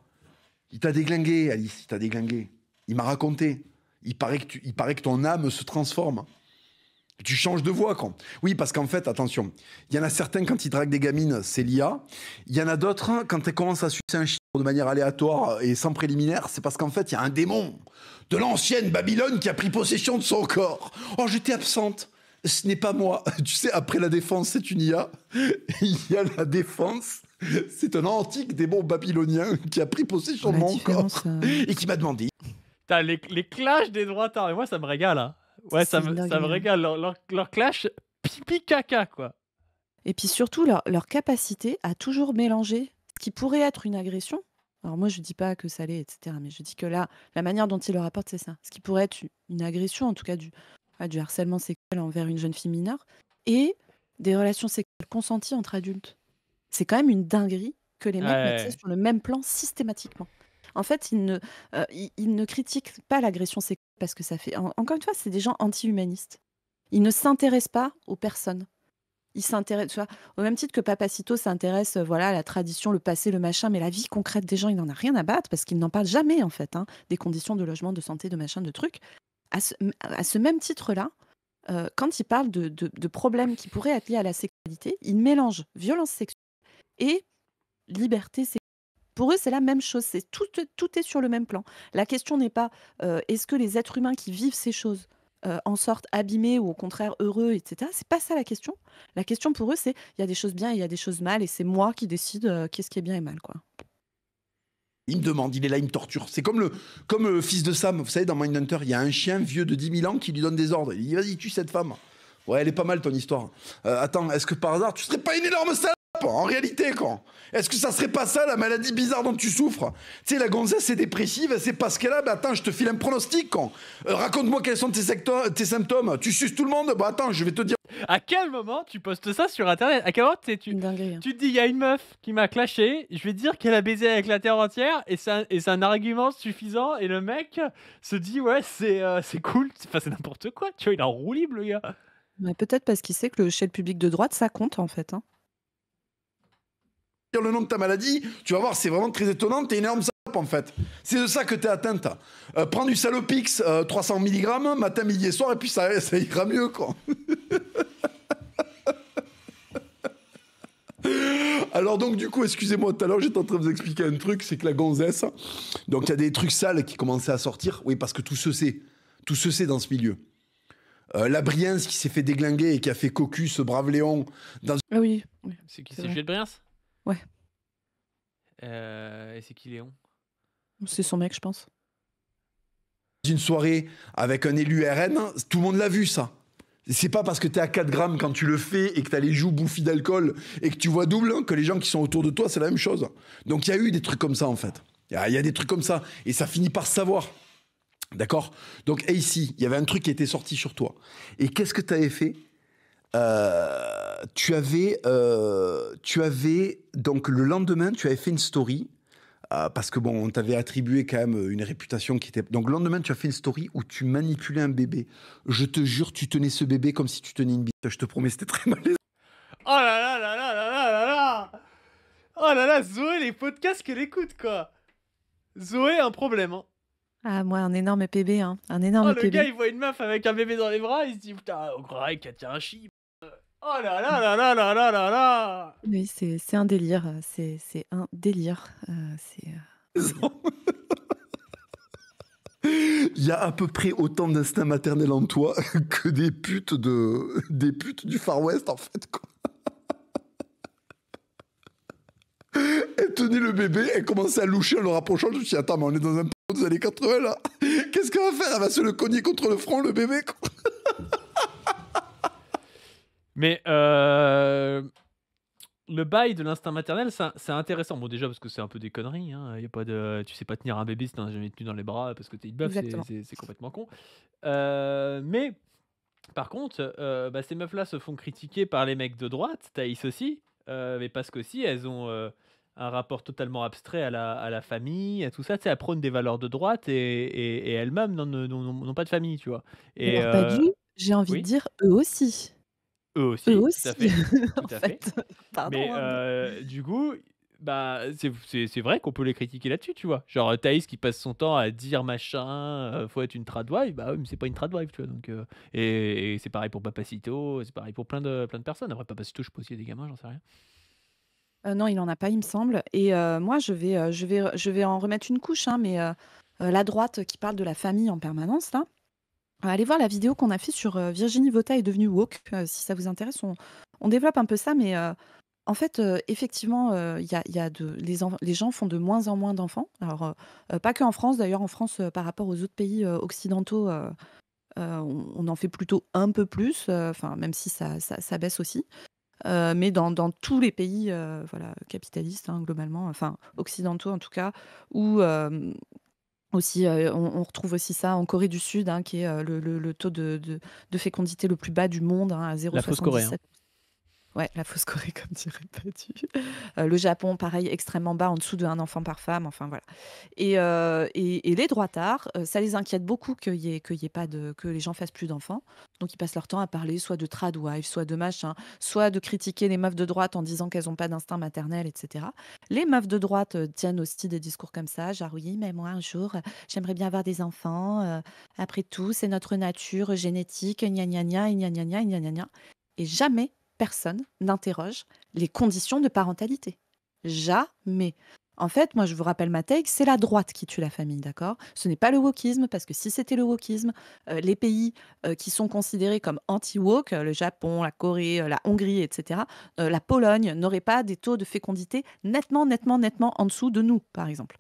Il t'a déglingué, Alice. Il t'a déglingué. Il m'a raconté. Il paraît que ton âme se transforme. Tu changes de voix, quoi. Oui, parce qu'en fait, attention, il y en a certains, quand ils draguent des gamines, c'est l'IA. Il y en a d'autres, quand elles commencent à sucer un chiffre de manière aléatoire et sans préliminaire, c'est parce qu'en fait, il y a un démon de l'ancienne Babylone qui a pris possession de son corps. Oh, j'étais absente. Ce n'est pas moi. Tu sais, après la défense, c'est une IA. Il y a la défense. C'est un antique démon babylonien qui a pris possession de La mon différence, corps et qui m'a demandé. Tu les clashs des droitards et moi ça me régale, hein. Ouais, c'est une ça me dinguerie, hein. régale leur clash pipi caca, quoi. Et puis surtout, leur capacité à toujours mélanger ce qui pourrait être une agression. Alors moi, je dis pas que ça l'est, et cetera, mais je dis que là, la manière dont il le rapporte, c'est ça. Ce qui pourrait être une agression, en tout cas du harcèlement sexuel envers une jeune fille mineure, et des relations sexuelles consenties entre adultes. C'est quand même une dinguerie que les mecs mettent ça Ouais. sur le même plan systématiquement. En fait, ils ne critiquent pas l'agression sexuelle parce que ça fait... Encore une fois, c'est des gens anti-humanistes. Ils ne s'intéressent pas aux personnes. Ils s'intéressent, tu vois, au même titre que Papacito s'intéresse, voilà, à la tradition, le passé, le machin, mais la vie concrète des gens, il n'en a rien à battre parce qu'il n'en parle jamais, en fait, hein, des conditions de logement, de santé, de machin, de trucs. À ce même titre-là, quand il parle de problèmes qui pourraient être liés à la sexualité, il mélange violence sexuelle et liberté sexuelle. Pour eux, c'est la même chose. Tout est sur le même plan. La question n'est pas est-ce que les êtres humains qui vivent ces choses en sortent abîmés ou au contraire heureux, etc. C'est pas ça la question. La question pour eux, c'est il y a des choses bien et il y a des choses mal et c'est moi qui décide qu'est-ce qui est bien et mal, quoi. Il me demande, il est là, il me torture. C'est comme le fils de Sam, vous savez, dans Mindhunter, il y a un chien vieux de 10 000 ans qui lui donne des ordres. Il dit, vas-y, tue cette femme. Ouais, elle est pas mal ton histoire. Attends, est-ce que par hasard, tu serais pas une énorme salope en réalité, quoi? Est-ce que ça serait pas ça, la maladie bizarre dont tu souffres? Tu sais, la gonzesse est dépressive, elle sait pas ce qu'elle a. Bah attends, je te file un pronostic, quoi. Raconte-moi quels sont tes symptômes. Tu suces tout le monde? Bah attends, je vais te dire. À quel moment tu postes ça sur internet? À quel moment Une dinguerie, hein. tu te dis: «Il y a une meuf qui m'a clashé, je vais dire qu'elle a baisé avec la terre entière» et c'est un argument suffisant et le mec se dit: «Ouais, c'est cool». Enfin, c'est n'importe quoi, tu vois? Il est en roue libre, le gars. Ouais, peut-être parce qu'il sait que chez le public de droite, ça compte en fait, hein. Le nom de ta maladie, tu vas voir, c'est vraiment très étonnant, t'es une énorme salope en fait. C'est de ça que t'es atteinte. Prends du Salopix 300 mg, matin, midi et soir, et puis ça ira mieux, quoi. Alors donc du coup, excusez-moi, tout à l'heure j'étais en train de vous expliquer un truc, c'est que la gonzesse, donc il y a des trucs sales qui commençaient à sortir, oui, parce que tout se sait dans ce milieu. La Briens qui s'est fait déglinguer et qui a fait cocu ce brave Léon dans Ah oui, oui, C'est qui? c'est C'est vrai. Juliette Briens? Ouais, Et c'est qui Léon? c'est son mec, je pense. une soirée avec un élu RN, tout le monde l'a vu ça. C'est pas parce que t'es à 4 grammes quand tu le fais et que t'as les joues bouffies d'alcool et que tu vois double que les gens qui sont autour de toi, c'est la même chose. Donc il y a eu des trucs comme ça en fait. Il y a des trucs comme ça et ça finit par se savoir. D'accord? Donc ici, il y avait un truc qui était sorti sur toi. Et qu'est-ce que tu avais fait? Tu avais donc le lendemain, tu avais fait une story parce que bon, on t'avait attribué quand même une réputation qui était. Donc le lendemain, tu as fait une story où tu manipulais un bébé. Je te jure, tu tenais ce bébé comme si tu tenais une bite. Je te promets, c'était très malaisant. Oh là là là là là là là là! Oh là là, Zoé, les podcasts qu'elle écoute, quoi! Zoé, un problème, hein. Ah, moi, un énorme PB, hein. Un Oh, énorme le gars, PB. il voit une meuf avec un bébé dans les bras, il se dit: «Putain, on croirait qu'elle tient un chip». Oh là là là là là là là là! Oui, c'est un délire. C'est un délire. C'est un délire. Il y a à peu près autant d'instinct maternel en toi que des putes du Far West, en fait, quoi. Elle tenait le bébé, elle commençait à loucher en le rapprochant. Je me suis dit, attends, mais on est dans un p*** des années 80, là. Qu'est-ce qu'elle va faire? Elle va se le cogner contre le front, le bébé, quoi. Mais le bail de l'instinct maternel, c'est intéressant. Bon, déjà, parce que c'est un peu des conneries. Hein. Y a pas de... Tu sais pas tenir un bébé si t'en as jamais tenu dans les bras parce que t'es une meuf, Exactement. c'est complètement con. Mais par contre, ces meufs-là se font critiquer par les mecs de droite, Thaïs aussi, mais parce qu'aussi, elles ont un rapport totalement abstrait à la famille, à tout ça. Tu sais, elles prônent des valeurs de droite et elles-mêmes n'ont pas de famille, tu vois. Et Alors pas du, j'ai envie de oui, dire eux aussi. eux Eux aussi, tout à aussi, fait, tout en à fait. fait. Mais Pardon, hein, mais du coup, c'est vrai qu'on peut les critiquer là-dessus, tu vois. Genre Thaïs qui passe son temps à dire machin, faut être une tradwife, bah oui, mais c'est pas une tradwife, tu vois. Donc, et c'est pareil pour Papacito, c'est pareil pour plein de personnes. Après, Papacito, je sais pas s'il y a des gamins, j'en sais rien. Non, il en a pas, il me semble. Et moi, je vais en remettre une couche, hein, mais la droite qui parle de la famille en permanence, là, allez voir la vidéo qu'on a fait sur Virginie Vota est devenue woke, si ça vous intéresse. On développe un peu ça, mais en fait, effectivement, les gens font de moins en moins d'enfants. Alors, pas que en France, d'ailleurs, en France, par rapport aux autres pays occidentaux, on en fait plutôt un peu plus, enfin, même si ça baisse aussi. Mais dans tous les pays voilà, capitalistes, hein, globalement, enfin occidentaux en tout cas, où aussi, on retrouve aussi ça en Corée du Sud, hein, qui est le taux de fécondité le plus bas du monde, hein, à La fausse Corée, hein. 0,77. Ouais, la fausse Corée, comme dirait Patu. Le Japon, pareil, extrêmement bas, en dessous de 1 enfant par femme, enfin voilà. Et les droitards, ça les inquiète beaucoup qu'il y ait pas que les gens fassent plus d'enfants. Donc ils passent leur temps à parler soit de tradwife, soit de machin, soit de critiquer les meufs de droite en disant qu'elles n'ont pas d'instinct maternel, etc. Les meufs de droite tiennent aussi des discours comme ça, genre oui, mais moi un jour, j'aimerais bien avoir des enfants. Après tout, c'est notre nature génétique, gna gna gna, gna gna gna, gna gna gna. Et jamais personne n'interroge les conditions de parentalité. Jamais. En fait, moi, je vous rappelle ma take, c'est la droite qui tue la famille, d'accord? Ce n'est pas le wokisme, parce que si c'était le wokisme, les pays qui sont considérés comme anti-woke, le Japon, la Corée, la Hongrie, etc., la Pologne n'aurait pas des taux de fécondité nettement, nettement, nettement en dessous de nous, par exemple.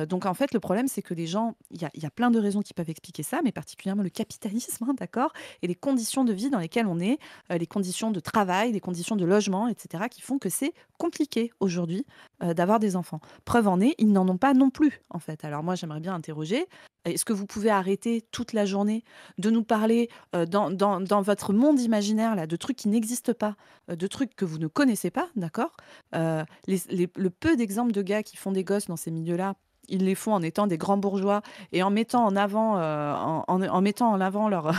Donc en fait, le problème, c'est que les gens, il y a plein de raisons qui peuvent expliquer ça, mais particulièrement le capitalisme, hein, d'accord? Et les conditions de vie dans lesquelles on est, les conditions de travail, les conditions de logement, etc., qui font que c'est compliqué aujourd'hui d'avoir des enfants. Preuve en est, ils n'en ont pas non plus, en fait. Alors moi, j'aimerais bien interroger, est-ce que vous pouvez arrêter toute la journée de nous parler dans votre monde imaginaire là, de trucs qui n'existent pas, de trucs que vous ne connaissez pas, d'accord? Le peu d'exemples de gars qui font des gosses dans ces milieux-là, ils les font en étant des grands bourgeois et en mettant en avant, en mettant en avant leur,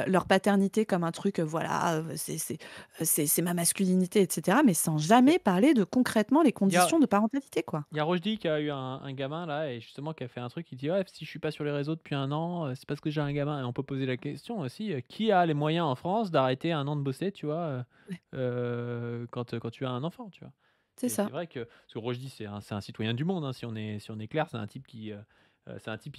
leur paternité comme un truc, voilà, c'est ma masculinité, etc. Mais sans jamais parler de concrètement les Il y a, conditions de parentalité, quoi. il y a Rochdi qui a eu un gamin là, et justement qui a fait un truc, il dit ouais, si je suis pas sur les réseaux depuis un an, c'est parce que j'ai un gamin. Et on peut poser la question aussi, qui a les moyens en France d'arrêter un an de bosser, tu vois, Ouais. quand tu as un enfant, tu vois. C'est Et c'est ça. vrai que, parce que Rochdi, c'est un citoyen du monde, hein, si on est clair, c'est un type qui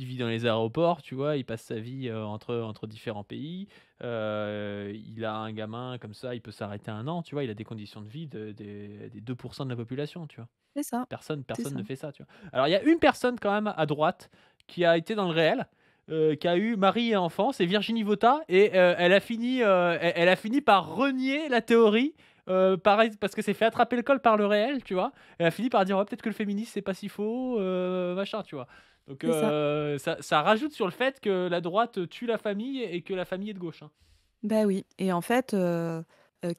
vit dans les aéroports, tu vois, il passe sa vie entre différents pays, il a un gamin comme ça, il peut s'arrêter un an, tu vois, il a des conditions de vie des 2% de la population, tu vois. C'est ça. Personne, C'est personne ça. ne fait ça, tu vois. Alors, il y a une personne quand même à droite qui a été dans le réel, qui a eu mari et enfant, c'est Virginie Vota, et elle a fini par renier la théorie. Pareil, parce que c'est fait attraper le col par le réel, tu vois. Elle a fini par dire ouais, peut-être que le féminisme c'est pas si faux, machin, tu vois. Donc C'est ça. ça rajoute sur le fait que la droite tue la famille et que la famille est de gauche, hein. Bah oui. Et en fait,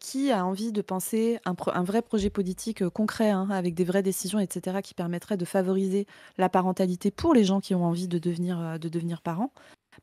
qui a envie de penser un vrai projet politique concret, hein, avec des vraies décisions, etc., qui permettrait de favoriser la parentalité pour les gens qui ont envie de devenir parents?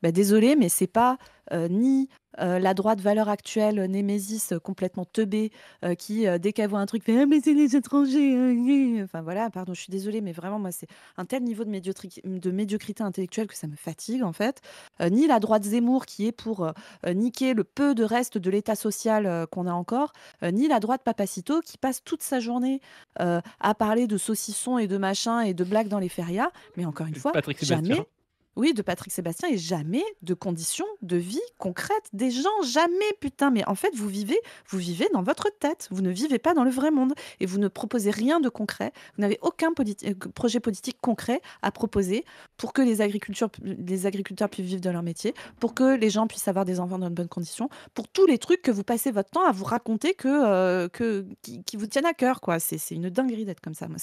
Bah, désolée, mais c'est pas ni la droite valeur actuelle, Némésis complètement teubée, qui dès qu'elle voit un truc fait: «Ah mais c'est les étrangers, enfin voilà, pardon, je suis désolée, mais vraiment moi c'est un tel niveau de médiocrité intellectuelle que ça me fatigue en fait. Ni la droite Zemmour qui est pour niquer le peu de reste de l'état social qu'on a encore, ni la droite Papacito qui passe toute sa journée à parler de saucissons et de machins et de blagues dans les férias. Mais encore une fois, Patrick jamais Sébastien. Oui, de Patrick Sébastien et jamais de conditions de vie concrètes des gens. Jamais, putain. Mais en fait, vous vivez dans votre tête. Vous ne vivez pas dans le vrai monde et vous ne proposez rien de concret. Vous n'avez aucun projet politique concret à proposer pour que les agriculteurs puissent vivre de leur métier, pour que les gens puissent avoir des enfants dans de bonnes conditions, pour tous les trucs que vous passez votre temps à vous raconter qui vous tiennent à cœur, quoi. C'est une dinguerie d'être comme ça. Moi,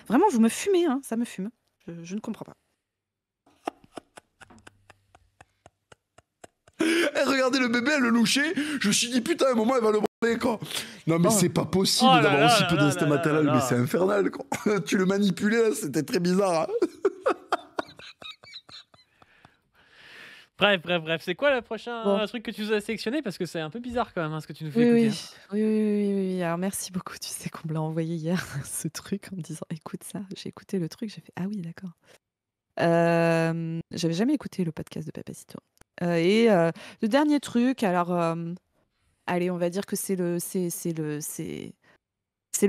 vraiment, vous me fumez, hein, ça me fume. Je ne comprends pas. Regardez le bébé, elle le louchait. Je me suis dit, putain, à un moment, elle va le branler, quoi. Non, mais Oh. c'est pas possible Oh là d'avoir là aussi là peu là d'instinct là là maternel, là mais là. c'est infernal, quoi. Tu le manipulais, là, c'était très bizarre. Hein. Bref. C'est quoi le prochain Bon. truc que tu nous as sélectionné? Parce que c'est un peu bizarre quand même hein, ce que tu nous fais Oui, écouter. oui. Hein. Oui. Alors merci beaucoup. Tu sais qu'on me l'a envoyé hier, ce truc, en me disant écoute ça. J'ai écouté le truc, j'ai fait ah oui, d'accord. J'avais jamais écouté le podcast de Papacito. Le dernier truc, alors allez, on va dire que c'est le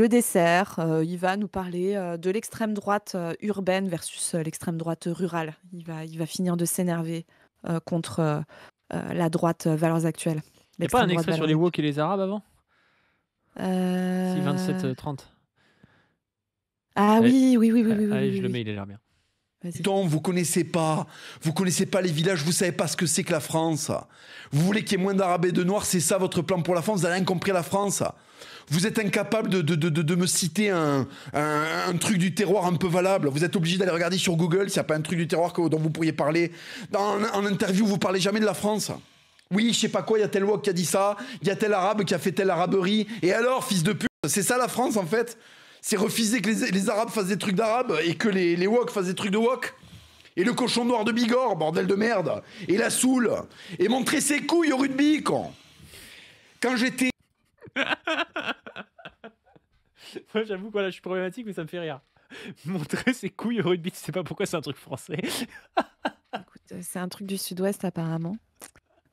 dessert. Il va nous parler de l'extrême droite urbaine versus l'extrême droite rurale. Il va finir de s'énerver contre la droite valeurs actuelles. Y a pas un L'extrême droite extrait sur valeurs les actuelles. woke et les arabes avant? Si, Euh, 27-30. Ah Allez, oui. allez, je le oui. mets, il a l'air bien. Vas-y. Donc, vous connaissez pas les villages, vous savez pas ce que c'est que la France. Vous voulez qu'il y ait moins d'Arabes et de Noirs, c'est ça votre plan pour la France, vous n'avez rien compris à la France. Vous êtes incapable de me citer un truc du terroir un peu valable. Vous êtes obligé d'aller regarder sur Google s'il n'y a pas un truc du terroir dont vous pourriez parler. En interview, vous parlez jamais de la France. Oui, je sais pas quoi, il y a tel wok qui a dit ça, il y a tel arabe qui a fait telle araberie. Et alors, fils de pute, c'est ça la France en fait. C'est refuser que les arabes fassent des trucs d'arabes et que les wok fassent des trucs de wok. Et le cochon noir de Bigorre, bordel de merde. Et la soule. Et montrer ses couilles au rugby, quand j'étais... Moi, j'avoue que là, je suis problématique, mais ça me fait rire. Montrer ses couilles au rugby, tu sais pas pourquoi c'est un truc français. Écoute, c'est un truc du Sud-Ouest apparemment.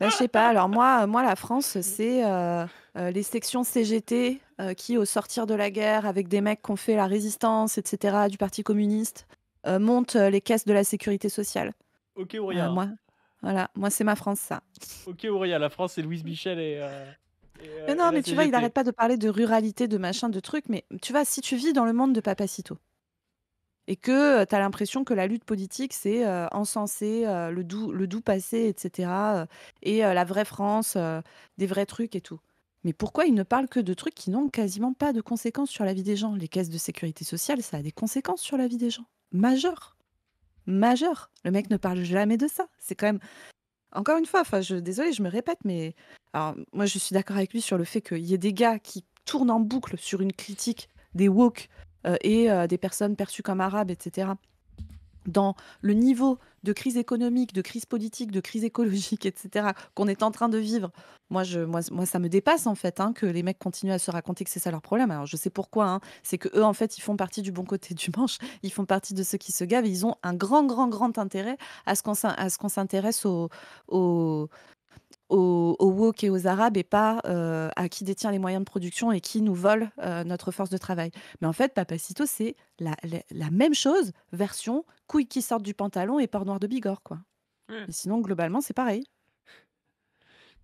Je sais pas. Alors moi, la France, c'est les sections CGT qui, au sortir de la guerre, avec des mecs qui ont fait la résistance, etc., du Parti communiste, montent les caisses de la sécurité sociale. Ok, Auria. Moi, c'est ma France, ça. Ok, Auria, la France, c'est Louise Michel et Mais non, la mais tu vois, il CGT. n'arrête pas de parler de ruralité, de machin, de trucs. Mais tu vois, si tu vis dans le monde de Papacito et que tu as l'impression que la lutte politique, c'est encenser le doux passé, etc., et la vraie France, des vrais trucs et tout. Mais pourquoi il ne parle que de trucs qui n'ont quasiment pas de conséquences sur la vie des gens? Les caisses de sécurité sociale, ça a des conséquences sur la vie des gens. Majeures. Le mec ne parle jamais de ça. C'est quand même... Encore une fois, désolée, je me répète, mais alors, moi, je suis d'accord avec lui sur le fait qu'il y ait des gars qui tournent en boucle sur une critique des woke et des personnes perçues comme arabes, etc., dans le niveau de crise économique, de crise politique, de crise écologique, etc., qu'on est en train de vivre. Moi, ça me dépasse, en fait, hein, que les mecs continuent à se raconter que c'est ça leur problème. Alors, je sais pourquoi. Hein. C'est que eux, en fait, ils font partie du bon côté du manche. Ils font partie de ceux qui se gavent. Et ils ont un grand intérêt à ce qu'on s'intéresse aux woke et aux arabes et pas à qui détient les moyens de production et qui nous vole notre force de travail. Mais en fait, Papacito, c'est la même chose, version couilles qui sortent du pantalon et port noir de Bigorre, quoi. Ouais. Mais sinon, globalement, c'est pareil.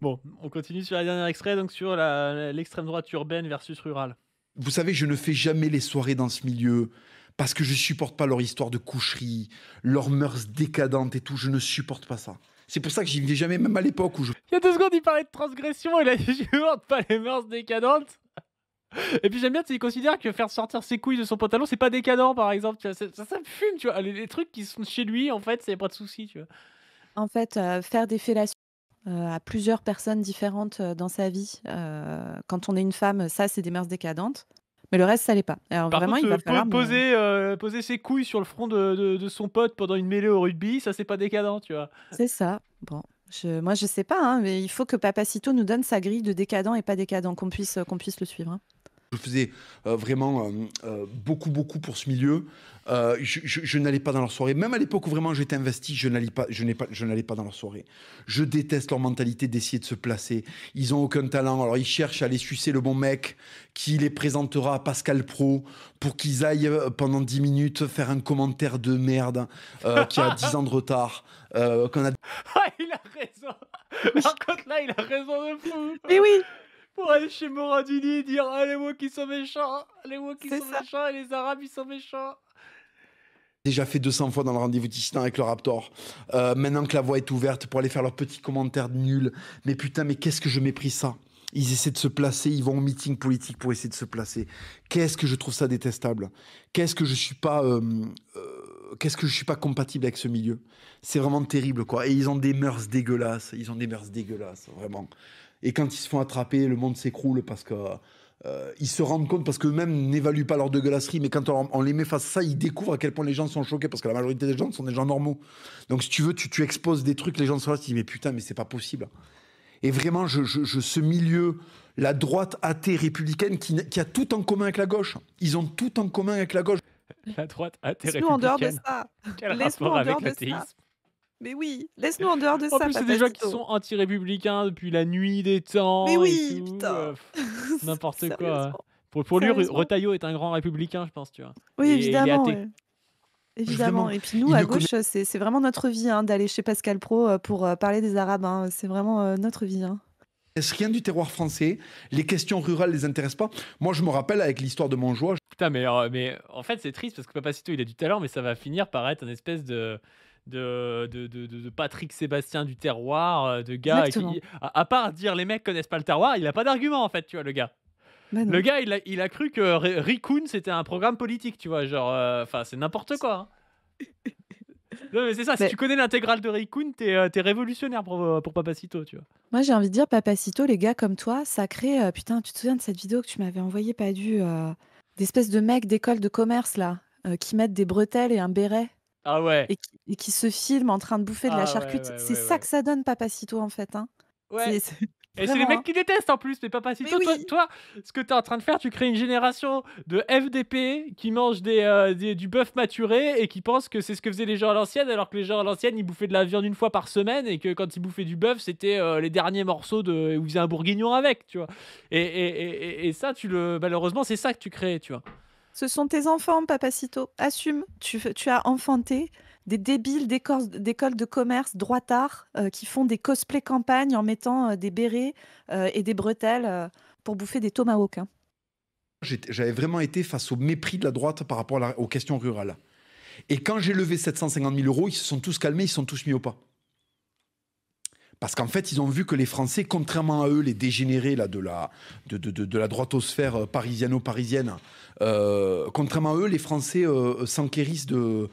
Bon, on continue sur la dernière extrait, donc sur l'extrême droite urbaine versus rurale. Vous savez, je ne fais jamais les soirées dans ce milieu parce que je supporte pas leur histoire de coucherie, leurs mœurs décadentes et tout. Je ne supporte pas ça. C'est pour ça que j'y vais jamais, même à l'époque où je... Il y a 2 secondes, il parlait de transgression, il a dit je supporte pas les mœurs décadentes. Et puis j'aime bien, il considère que faire sortir ses couilles de son pantalon, c'est pas décadent, par exemple. Tu vois, ça me fume, tu vois. Les trucs qui sont chez lui, en fait, c'est pas de souci, tu vois. En fait, faire des fellations à plusieurs personnes différentes dans sa vie, quand on est une femme, ça, c'est des mœurs décadentes. Mais le reste, ça l'est pas. Alors Par vraiment, contre, il va falloir... poser ses couilles sur le front de son pote pendant une mêlée au rugby, ça, c'est pas décadent, tu vois. C'est ça. Bon, moi, je sais pas, hein, mais il faut que Papacito nous donne sa grille de décadent et pas décadent, qu'on puisse le suivre. Hein. Je faisais vraiment beaucoup pour ce milieu. Je n'allais pas dans leur soirée. Même à l'époque où vraiment j'étais investi, je n'allais pas dans leur soirée. Je déteste leur mentalité d'essayer de se placer. Ils ont aucun talent. Alors ils cherchent à aller sucer le bon mec qui les présentera à Pascal Pro pour qu'ils aillent pendant 10 minutes faire un commentaire de merde qui a 10 ans de retard. Qu'on a... Ah, il a raison. Par contre, là, il a raison de fou. Mais oui, Pour aller chez Morandini et dire ah, les mots qui sont méchants, les mots qui c'est sont ça. méchants et les Arabes ils sont méchants. Déjà fait 200 fois dans le rendez-vous dissident avec le Raptor. Maintenant que la voie est ouverte pour aller faire leurs petits commentaires nuls. Mais putain, mais qu'est-ce que je méprise ça. Ils essaient de se placer, ils vont au meeting politique pour essayer de se placer. Qu'est-ce que je trouve ça détestable. Qu'est-ce que je suis pas compatible avec ce milieu. C'est vraiment terrible, quoi. Et ils ont des mœurs dégueulasses. Vraiment. Et quand ils se font attraper, le monde s'écroule parce que ils se rendent compte, parce qu'eux-mêmes n'évaluent pas leur dégueulasserie, mais quand on les met face à ça, ils découvrent à quel point les gens sont choqués, parce que la majorité des gens sont des gens normaux. Donc si tu veux, tu exposes des trucs, les gens sont là, tu te dis mais putain, mais c'est pas possible. Et vraiment, ce milieu, la droite athée républicaine qui a tout en commun avec la gauche. Ils ont tout en commun avec la gauche. La droite athée Laisse-nous en dehors de républicaine. ça. Quel Laisse-nous rapport en avec dehors de ça. l'athéisme? Mais oui, laisse-nous en dehors de En ça, plus, c'est des gens qui Papacito. sont anti-républicains depuis la nuit des temps. Mais et oui, tout, putain. n'importe quoi. Sérieusement. Pour lui, Sérieusement. Retailleau est un grand républicain, je pense, tu vois. Oui, Et il est évidemment. athée. Ouais. Évidemment. Vraiment, Et puis nous, ils à ne gauche, c'est vraiment notre vie hein, d'aller chez Pascal Pro pour parler des Arabes. Hein. C'est vraiment notre vie. Hein. connaissent rien du terroir français. Les questions rurales les intéressent pas. Moi, je me rappelle avec l'histoire de Montjoie. Putain, mais en fait, c'est triste parce que Papacito, il a du talent, mais ça va finir par être une espèce de Patrick Sébastien du terroir, de gars Exactement. qui, à part dire les mecs connaissent pas le terroir, il a pas d'argument en fait, tu vois, le gars. Bah non. Le gars, il a cru que Rikun c'était un programme politique, tu vois, genre, enfin, c'est n'importe quoi. Hein. Non, mais c'est ça, si Mais- tu connais l'intégrale de Rikun, t'es révolutionnaire pour Papacito, tu vois. Moi, j'ai envie de dire, Papacito, les gars comme toi, ça crée. Putain, tu te souviens de cette vidéo que tu m'avais envoyée, Padu d'espèces de mecs d'école de commerce, là, qui mettent des bretelles et un béret Ah ouais. et qui se filment en train de bouffer de la Ah charcute. ouais, C'est ouais, ça ouais. que ça donne, Papacito, en fait. Hein. Ouais. C'est Et c'est les vraiment, mecs hein. qui détestent en plus, mais Papacito, Mais toi, oui. toi, ce que t'es en train de faire, tu crées une génération de FDP qui mangent du bœuf maturé et qui pensent que c'est ce que faisaient les gens à l'ancienne, alors que les gens à l'ancienne, ils bouffaient de la viande une fois par semaine et que quand ils bouffaient du bœuf, c'était les derniers morceaux où ils faisaient un bourguignon avec, tu vois. Et ça, malheureusement, c'est ça que tu crées, tu vois. Ce sont tes enfants, Papacito. Assume. Tu as enfanté des débiles d'école de commerce droitards qui font des cosplays campagne en mettant des bérets et des bretelles pour bouffer des tomahawks. Hein. J'avais vraiment été face au mépris de la droite par rapport aux questions rurales. Et quand j'ai levé 750 000 euros, ils se sont tous calmés, ils se sont tous mis au pas. Parce qu'en fait, ils ont vu que les Français, contrairement à eux, les dégénérés là, de la droitosphère parisienne, contrairement à eux, les Français s'enquérissent de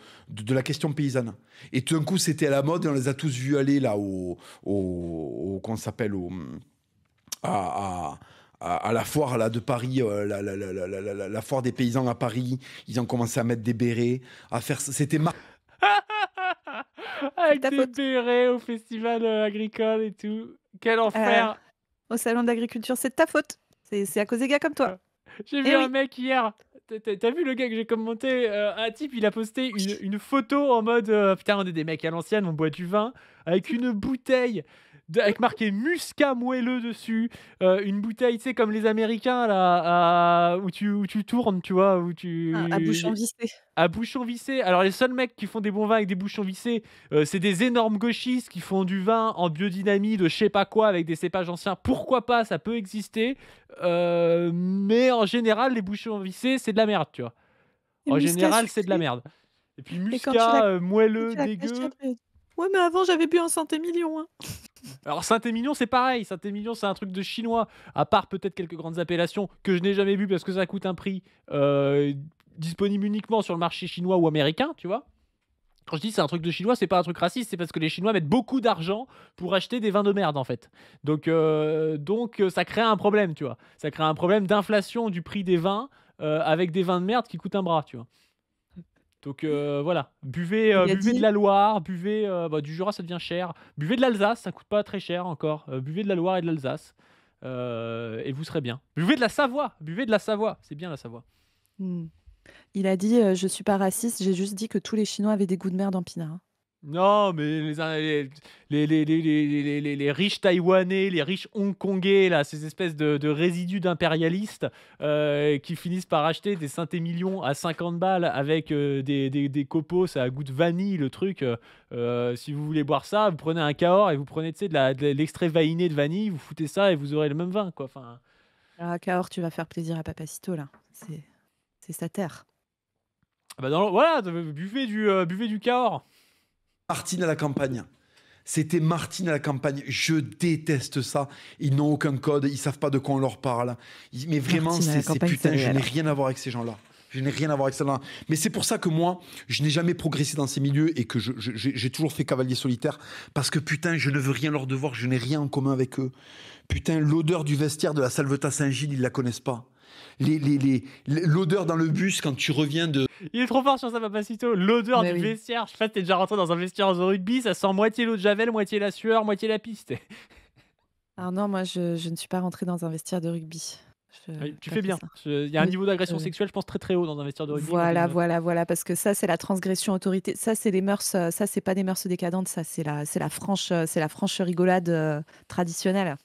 la question paysanne. Et tout d'un coup, c'était à la mode et on les a tous vus aller là qu'on s'appelle à la foire là, de Paris, la foire des paysans à Paris. Ils ont commencé à mettre des bérets, à faire. C'était Avec ta des faute. bérets au festival agricole et tout. Quel enfer. Au salon d'agriculture, c'est de ta faute. C'est à cause des gars comme toi. J'ai vu Eh un oui. mec hier. T'as vu le gars que j'ai commenté un type, il a posté une photo en mode putain, on est des mecs à l'ancienne, on boit du vin, avec une bouteille avec marqué Muscat moelleux dessus, une bouteille, tu sais, comme les Américains là, où tu tournes, tu vois, où tu À bouchon vissé. à bouchon vissé. Alors les seuls mecs qui font des bons vins avec des bouchons vissés, c'est des énormes gauchistes qui font du vin en biodynamie de je sais pas quoi avec des cépages anciens. Pourquoi pas, ça peut exister. Mais en général, les bouchons vissés, c'est de la merde, tu vois. Et En Muscat général, c'est de la sucré. merde. Et puis Et quand tu Muscat, l'as moelleux, caché dégueu. après. Ouais, mais avant, j'avais bu un Saint-Émilion. Hein. Alors Saint-Émilion, c'est pareil. Saint-Émilion, c'est un truc de chinois. À part peut-être quelques grandes appellations que je n'ai jamais bu parce que ça coûte un prix disponible uniquement sur le marché chinois ou américain, tu vois. Quand je dis c'est un truc de chinois, c'est pas un truc raciste, c'est parce que les Chinois mettent beaucoup d'argent pour acheter des vins de merde en fait. Donc ça crée un problème, tu vois. Ça crée un problème d'inflation du prix des vins avec des vins de merde qui coûtent un bras, tu vois. Donc voilà, buvez de la Loire, buvez du Jura, ça devient cher. Buvez de l'Alsace, ça coûte pas très cher encore. Buvez de la Loire et de l'Alsace. et vous serez bien. Buvez de la Savoie, buvez de la Savoie, c'est bien la Savoie. Mmh. Il a dit, «Je suis pas raciste, j'ai juste dit que tous les Chinois avaient des goûts de merde en pinard», hein. Non, mais les riches taïwanais, les riches hongkongais, là, ces espèces de résidus d'impérialistes qui finissent par acheter des synthé-millions à 50 balles avec des copos à goût de vanille, le truc. Si vous voulez boire ça, vous prenez un Cahors et vous prenez, tu sais, de l'extrait vainé de vanille, vous foutez ça et vous aurez le même vin, quoi. Enfin, Ah Cahors, tu vas faire plaisir à Papacito là, c'est sa terre. bah voilà, buvez du Cahors. Martine à la campagne. C'était Martine à la campagne. Je déteste ça. Ils n'ont aucun code. Ils savent pas de quoi on leur parle. Mais vraiment, Martine à la c'est campagne, putain, c'est je n'ai alors. rien à voir avec ces gens-là. Je n'ai rien à voir avec ça. Mais c'est pour ça que moi, je n'ai jamais progressé dans ces milieux et que j'ai toujours fait cavalier solitaire. Parce que putain, je ne veux rien leur devoir. Je n'ai rien en commun avec eux. Putain, l'odeur du vestiaire de la Salvetat Saint-Gilles, ils la connaissent pas. L'odeur dans le bus quand tu reviens de. Il est trop fort sur ça, Papacito. L'odeur Mais du oui. vestiaire. Je sais pas si t'es déjà rentré dans un vestiaire de rugby, ça sent moitié l'eau de Javel, moitié la sueur, moitié la piste. Alors non, moi je ne suis pas rentrée dans un vestiaire de rugby. Oui, tu J'ai fais pas fait bien. ça. Il y a un Mais niveau d'agression je sexuelle, je pense, très très haut dans un vestiaire de rugby. Moi, voilà, je- voilà, parce que ça, c'est la transgression autorité. Ça, c'est les mœurs, ça, c'est pas des mœurs décadentes, ça, c'est la franche rigolade traditionnelle.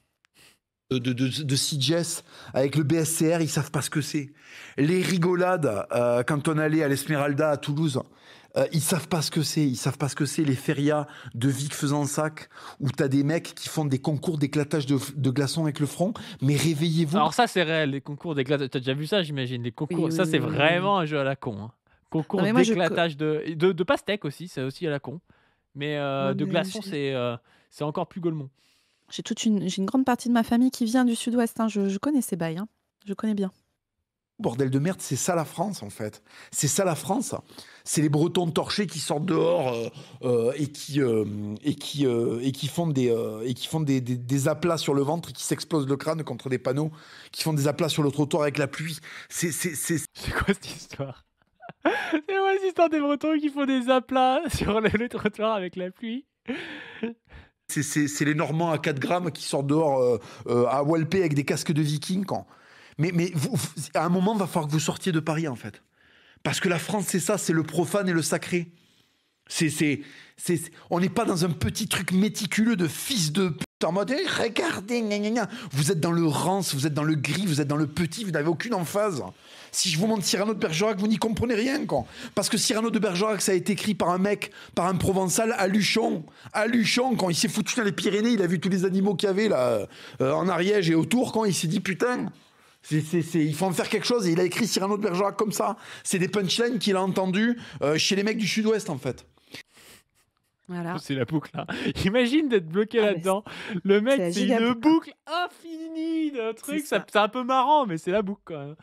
De CJS avec le BSCR, ils savent pas ce que c'est. Les rigolades, quand on allait à l'Esmeralda à Toulouse, ils savent pas ce que c'est. Ils savent pas ce que c'est les férias de Vic Fezensac où t'as des mecs qui font des concours d'éclatage de glaçons avec le front. Mais réveillez-vous. Alors ça, c'est réel, les concours d'éclatage. T'as déjà vu ça, j'imagine. Les concours, Oui, ça, oui, c'est oui, oui, vraiment un jeu à la con. Hein. Concours Non, mais moi, d'éclatage de pastèque aussi, c'est aussi à la con. Mais ouais, de mais glaçons, c'est encore plus golemont. j'ai une grande partie de ma famille qui vient du sud-ouest, hein. Je connais ces bails, hein. Je connais bien. Bordel de merde, c'est ça la France en fait. C'est ça la France. C'est les Bretons torchés qui sortent dehors et qui font des aplats sur le ventre et qui s'explosent le crâne contre des panneaux, qui font des aplats sur le trottoir avec la pluie. C'est C'est quoi cette histoire? C'est quoi cette histoire des Bretons qui font des aplats sur le trottoir avec la pluie? c'est les Normands à 4 grammes qui sortent dehors à Walpé avec des casques de vikings. Mais à un moment, il va falloir que vous sortiez de Paris en fait. Parce que la France, c'est ça, c'est le profane et le sacré. On n'est pas dans un petit truc méticuleux de fils de pute en mode regardez, gna gna gna. Vous êtes dans le rance, vous êtes dans le gris, vous êtes dans le petit, vous n'avez aucune emphase. Si je vous montre Cyrano de Bergerac, vous n'y comprenez rien, quoi. Parce que Cyrano de Bergerac, ça a été écrit par un mec, par un Provençal à Luchon. À Luchon, quand il s'est foutu dans les Pyrénées, il a vu tous les animaux qu'il y avait là, en Ariège et autour, quand il s'est dit putain. Il faut en faire quelque chose et il a écrit Cyrano de Bergerac comme ça. C'est des punchlines qu'il a entendues chez les mecs du sud-ouest en fait. Voilà. C'est la boucle là. Imagine d'être bloqué Ah, mais là-dedans. Le mec, la c'est giga une boucle. boucle infinie d'un truc. C'est ça. C'est un peu marrant, mais c'est la boucle quand même.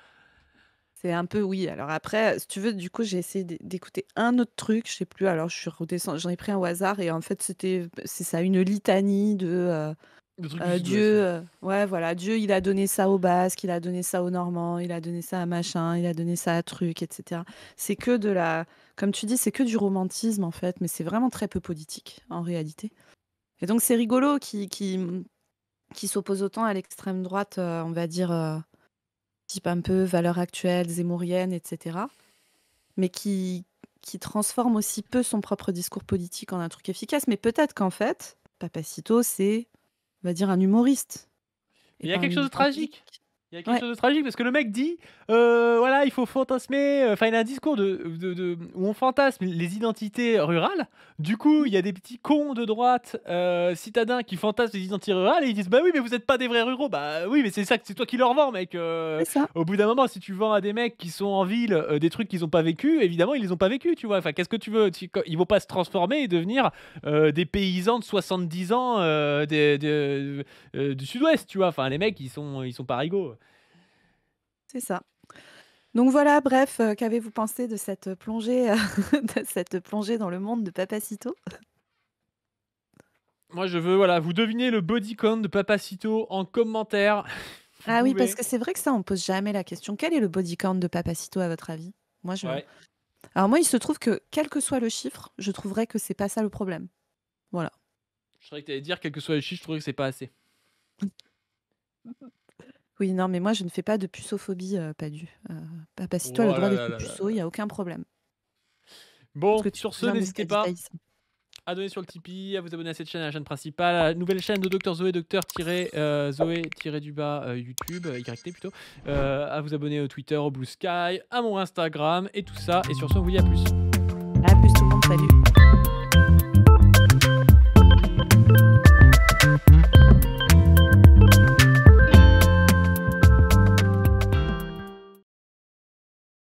C'est un peu oui. Alors après, si tu veux, du coup, j'ai essayé d'écouter un autre truc, je sais plus. Alors je suis redescendue, j'en ai pris un au hasard et en fait, c'est ça, une litanie de Le truc du sud-ouest. Dieu, Ouais. ouais, voilà, Dieu, il a donné ça aux Basques, il a donné ça aux Normands, il a donné ça à machin, il a donné ça à truc, etc. C'est que de la, comme tu dis, c'est que du romantisme en fait, mais c'est vraiment très peu politique en réalité. Et donc c'est rigolo qui s'oppose autant à l'extrême droite, on va dire, type un peu valeurs actuelles, zémourienne, etc. Mais qui transforme aussi peu son propre discours politique en un truc efficace. Mais peut-être qu'en fait, Papacito, c'est, on va dire, un humoriste. Il y a quelque chose de tragique. Il y a quelque Ouais. chose de tragique parce que le mec dit voilà, il faut fantasmer. Enfin, il a un discours où on fantasme les identités rurales. Du coup, il y a des petits cons de droite citadins qui fantasment les identités rurales et ils disent bah oui, mais vous n'êtes pas des vrais ruraux. Bah oui, mais c'est toi qui leur vends, mec. C'est ça. Au bout d'un moment, si tu vends à des mecs qui sont en ville des trucs qu'ils n'ont pas vécu, évidemment, ils les ont pas vécu, tu vois. Enfin, qu'est-ce que tu veux? Ils vont pas se transformer et devenir des paysans de 70 ans du sud-ouest, tu vois. Enfin, les mecs, ils sont pas rigolos. C'est ça. Donc voilà, bref, qu'avez-vous pensé de cette plongée, de cette plongée dans le monde de Papacito? Moi, je veux, voilà, vous devinez le body count de Papacito en commentaire. Vous Ah oui, pouvez. parce que c'est vrai que ça, on pose jamais la question. Quel est le body count de Papacito à votre avis? Moi, Ouais. Alors moi, il se trouve que quel que soit le chiffre, je trouverais que c'est pas ça le problème. Voilà. Je croyais que tu allais dire, quel que soit le chiffre, je trouvais que c'est pas assez. Oui, non, mais moi, je ne fais pas de puceauphobie, Padu. Papa, si toi, le Oh droit là d'être là là là puceau, il y a aucun problème. Parce Bon, que tu sur ce, viens de ce n'hésitez qu'a dit pas Thaïs. à donner sur le Tipeee, à vous abonner à cette chaîne, à la chaîne principale, à la nouvelle chaîne de Dr Zoé, Zoé-du-bas YouTube, YT plutôt, à vous abonner au Twitter, au Blue Sky, à mon Instagram et tout ça. Et sur ce, on vous dit à plus. À plus tout le monde, salut.